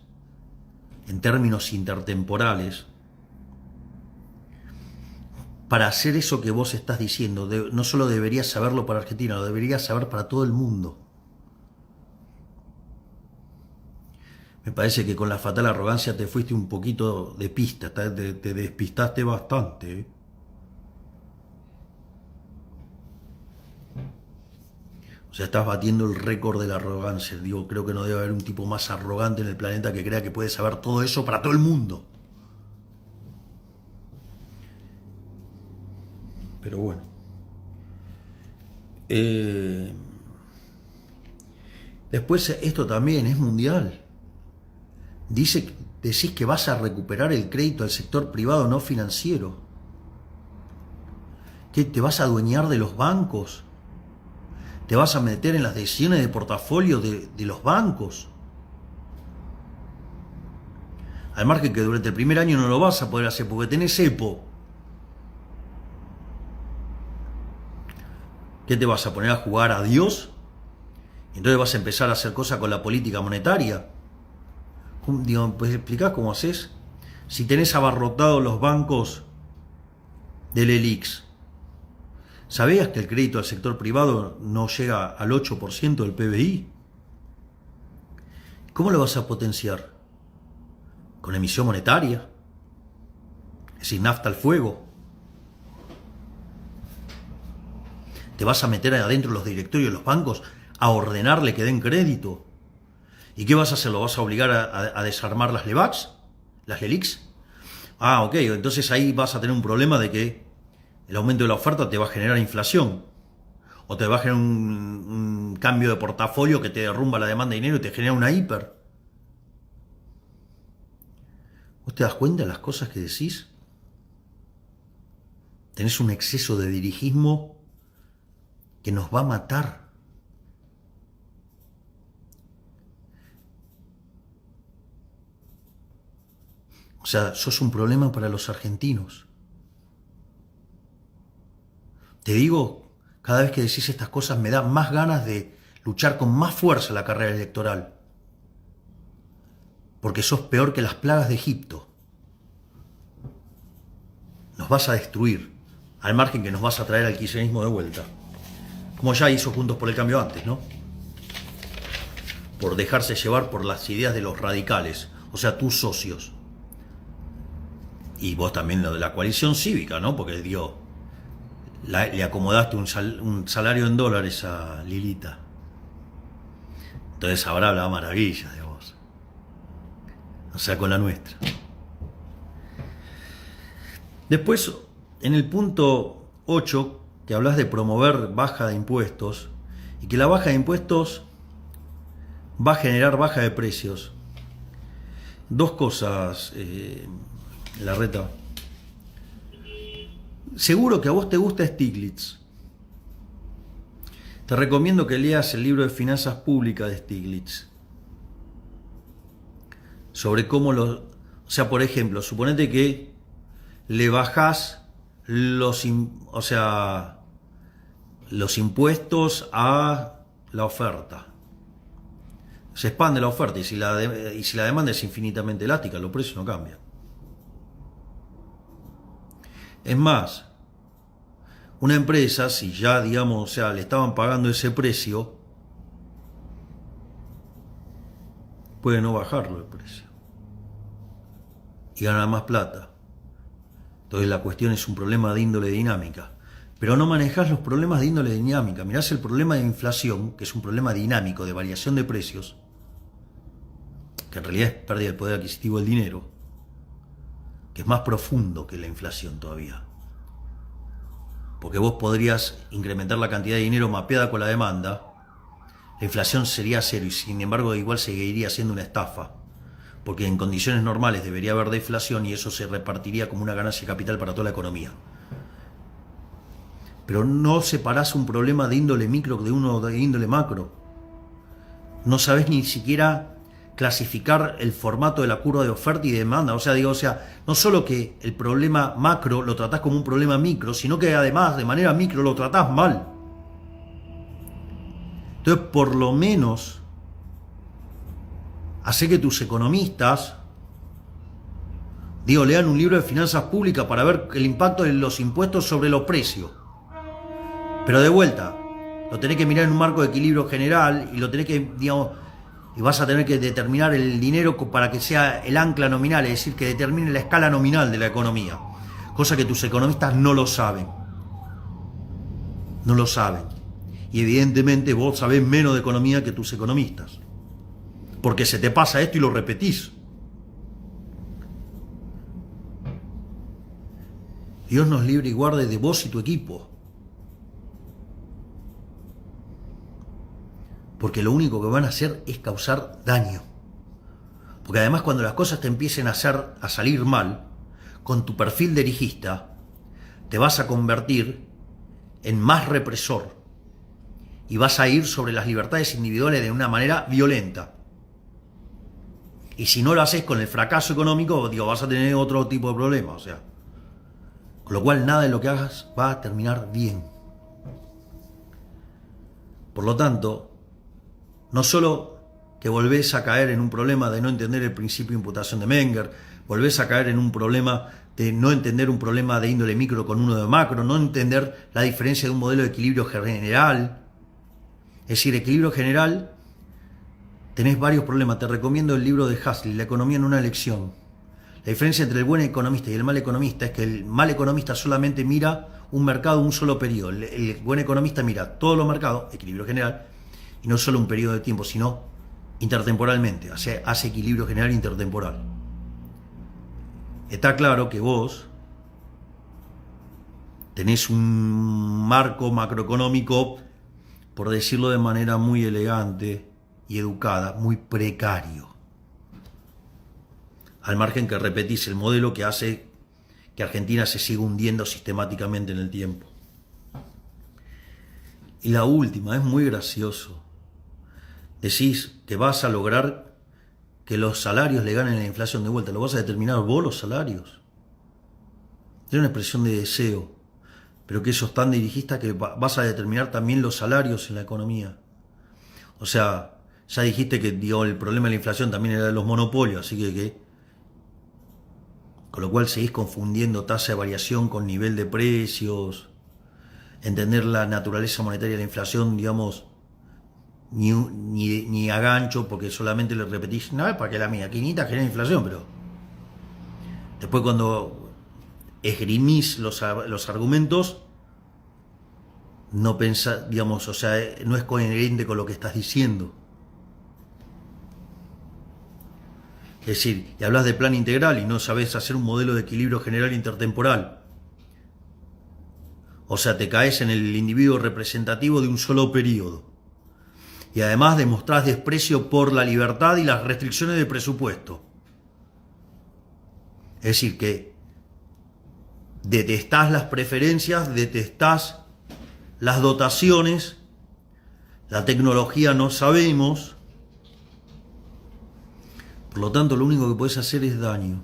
en términos intertemporales, para hacer eso que vos estás diciendo, no solo deberías saberlo para Argentina, lo deberías saber para todo el mundo. Me parece que con la fatal arrogancia te fuiste un poquito de pista, te despistaste bastante. O sea, estás batiendo el récord de la arrogancia. Digo, creo que no debe haber un tipo más arrogante en el planeta que crea que puede saber todo eso para todo el mundo. pero bueno. Después esto también es mundial. Decís que vas a recuperar el crédito al sector privado no financiero. ¿Qué, te vas a adueñar de los bancos? ¿Te vas a meter en las decisiones de portafolio de los bancos? Al margen que durante el primer año no lo vas a poder hacer porque tenés EPO. ¿Qué te vas a poner a jugar a Dios? Entonces vas a empezar a hacer cosas con la política monetaria. Digo, pues explicás cómo haces. Si tenés abarrotados los bancos del ELIX, ¿sabías que el crédito al sector privado no llega al 8% del PBI? ¿Cómo lo vas a potenciar? ¿Con emisión monetaria? Es decir, nafta al fuego. ¿Te vas a meter adentro los directorios de los bancos a ordenarle que den crédito? ¿Y qué vas a hacer? ¿Lo vas a obligar a desarmar las LEVACs? ¿Las LELIX? Ah, ok, entonces ahí vas a tener un problema de que el aumento de la oferta te va a generar inflación. O te va a generar un cambio de portafolio que te derrumba la demanda de dinero y te genera una hiper. ¿Vos te das cuenta de las cosas que decís? Tenés un exceso de dirigismo que nos va a matar. O sea, sos un problema para los argentinos. Te digo, cada vez que decís estas cosas me da más ganas de luchar con más fuerza la carrera electoral. Porque sos peor que las plagas de Egipto. Nos vas a destruir, al margen que nos vas a traer al kirchnerismo de vuelta. Como ya hizo Juntos por el Cambio antes, ¿no? Por dejarse llevar por las ideas de los radicales, o sea, tus socios. Y vos también lo de la coalición cívica, ¿no? Porque le acomodaste un salario en dólares a Lilita. Entonces ahora hablaba maravillas de vos. O sea, con la nuestra. Después, en el punto 8, que hablas de promover baja de impuestos, y que la baja de impuestos va a generar baja de precios. Dos cosas, Larreta. Seguro que a vos te gusta Stiglitz. Te recomiendo que leas el libro de finanzas públicas de Stiglitz. Sobre cómo o sea, por ejemplo, suponete que le bajás los impuestos a la oferta. Se expande la oferta y si la demanda es infinitamente elástica, los precios no cambian. Es más, una empresa, si ya, digamos, o sea, le estaban pagando ese precio, puede no bajarlo el precio y ganar más plata. Entonces la cuestión es un problema de índole dinámica. Pero no manejás los problemas de índole dinámica. Mirás el problema de inflación, que es un problema dinámico de variación de precios, que en realidad es pérdida del poder adquisitivo del dinero, que es más profundo que la inflación todavía. Porque vos podrías incrementar la cantidad de dinero mapeada con la demanda, la inflación sería cero y sin embargo igual seguiría siendo una estafa. Porque en condiciones normales debería haber deflación y eso se repartiría como una ganancia de capital para toda la economía. Pero no separás un problema de índole micro de uno de índole macro. No sabés ni siquiera clasificar el formato de la curva de oferta y demanda. O sea, no solo que el problema macro lo tratás como un problema micro, sino que además de manera micro lo tratás mal. Entonces, por lo menos, hace que tus economistas, lean un libro de finanzas públicas para ver el impacto de los impuestos sobre los precios. Pero de vuelta, lo tenés que mirar en un marco de equilibrio general y lo tenés que, y vas a tener que determinar el dinero para que sea el ancla nominal, es decir, que determine la escala nominal de la economía. Cosa que tus economistas no lo saben. No lo saben. Y evidentemente vos sabés menos de economía que tus economistas. Porque se te pasa esto y lo repetís. Dios nos libre y guarde de vos y tu equipo. Porque lo único que van a hacer es causar daño. Porque además cuando las cosas te empiecen a salir mal, con tu perfil dirigista, te vas a convertir en más represor y vas a ir sobre las libertades individuales de una manera violenta. Y si no lo haces con el fracaso económico, vas a tener otro tipo de problema, o sea. Con lo cual nada de lo que hagas va a terminar bien. Por lo tanto, no solo que volvés a caer en un problema de no entender el principio de imputación de Menger, volvés a caer en un problema de no entender un problema de índole micro con uno de macro, no entender la diferencia de un modelo de equilibrio general. Es decir, equilibrio general, tenés varios problemas. Te recomiendo el libro de Huxley, La economía en una lección. La diferencia entre el buen economista y el mal economista es que el mal economista solamente mira un mercado, un solo periodo. El buen economista mira todos los mercados, equilibrio general, y no solo un periodo de tiempo, sino intertemporalmente. O sea, hace equilibrio general intertemporal. Está claro que vos tenés un marco macroeconómico, por decirlo de manera muy elegante y educada, muy precario. Al margen que repetís el modelo que hace que Argentina se siga hundiendo sistemáticamente en el tiempo. Y la última, es muy gracioso. Decís que vas a lograr que los salarios le ganen la inflación de vuelta. ¿Lo vas a determinar vos los salarios? Es una expresión de deseo, pero que sos tan dirigista que vas a determinar también los salarios en la economía. O sea, ya dijiste que el problema de la inflación también era de los monopolios, así que con lo cual seguís confundiendo tasa de variación con nivel de precios, entender la naturaleza monetaria de la inflación, ni a gancho, porque solamente le repetís, no, para que la maquinita genere inflación, pero después cuando esgrimís los argumentos, no pensás, o sea, no es coherente con lo que estás diciendo. Es decir, y hablas de plan integral y no sabes hacer un modelo de equilibrio general intertemporal. O sea, te caes en el individuo representativo de un solo periodo. Y además demostrás desprecio por la libertad y las restricciones de presupuesto. Es decir, que detestás las preferencias, detestás las dotaciones, la tecnología no sabemos. Por lo tanto, lo único que podés hacer es daño.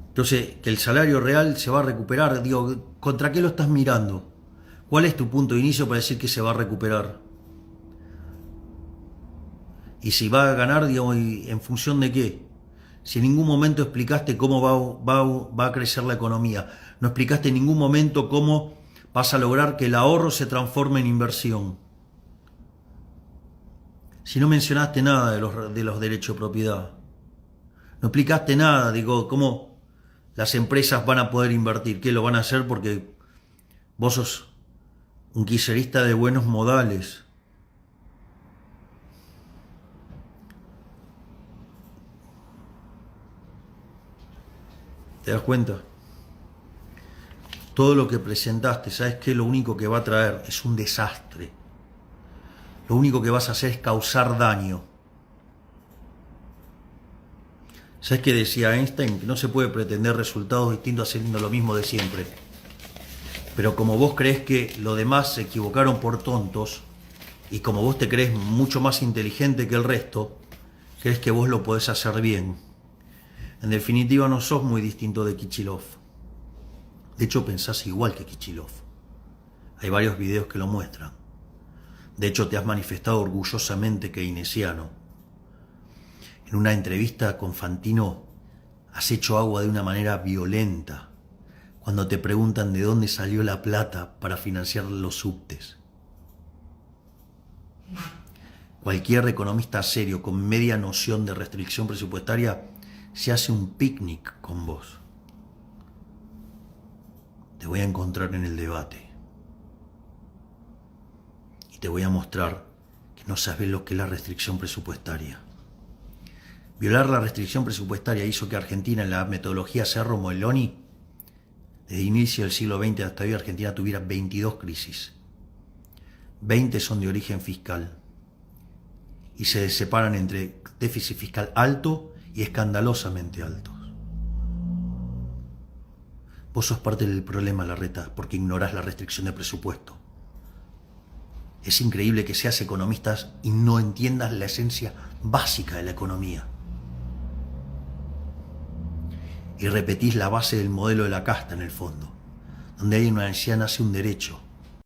Entonces, que el salario real se va a recuperar, ¿contra qué lo estás mirando? ¿Cuál es tu punto de inicio para decir que se va a recuperar? Y si va a ganar, ¿en función de qué? Si en ningún momento explicaste cómo va a crecer la economía, no explicaste en ningún momento cómo vas a lograr que el ahorro se transforme en inversión. Si no mencionaste nada de los derechos de propiedad, no explicaste nada, cómo las empresas van a poder invertir, qué lo van a hacer porque vos sos un kirchnerista de buenos modales. ¿Te das cuenta? Todo lo que presentaste, ¿sabes qué? Lo único que va a traer es un desastre. Lo único que vas a hacer es causar daño. ¿Sabes qué decía Einstein? Que no se puede pretender resultados distintos haciendo lo mismo de siempre. Pero como vos crees que los demás se equivocaron por tontos, y como vos te crees mucho más inteligente que el resto, crees que vos lo podés hacer bien. En definitiva, no sos muy distinto de Kichilov. De hecho, pensás igual que Kichilov. Hay varios videos que lo muestran. De hecho, te has manifestado orgullosamente keynesiano. En una entrevista con Fantino has hecho agua de una manera violenta cuando te preguntan de dónde salió la plata para financiar los subtes. Cualquier economista serio con media noción de restricción presupuestaria se hace un picnic con vos. Te voy a encontrar en el debate. Y te voy a mostrar que no sabes lo que es la restricción presupuestaria. Violar la restricción presupuestaria hizo que Argentina, en la metodología Cerro-Moelloni, Desde el inicio del siglo XX hasta hoy Argentina tuviera 22 crisis. 20 son de origen fiscal y se separan entre déficit fiscal alto y escandalosamente altos. Vos sos parte del problema, Larreta, porque ignorás la restricción de presupuesto. Es increíble que seas economista y no entiendas la esencia básica de la economía. Y repetís la base del modelo de la casta en el fondo, donde alguien una necesidad nace un derecho.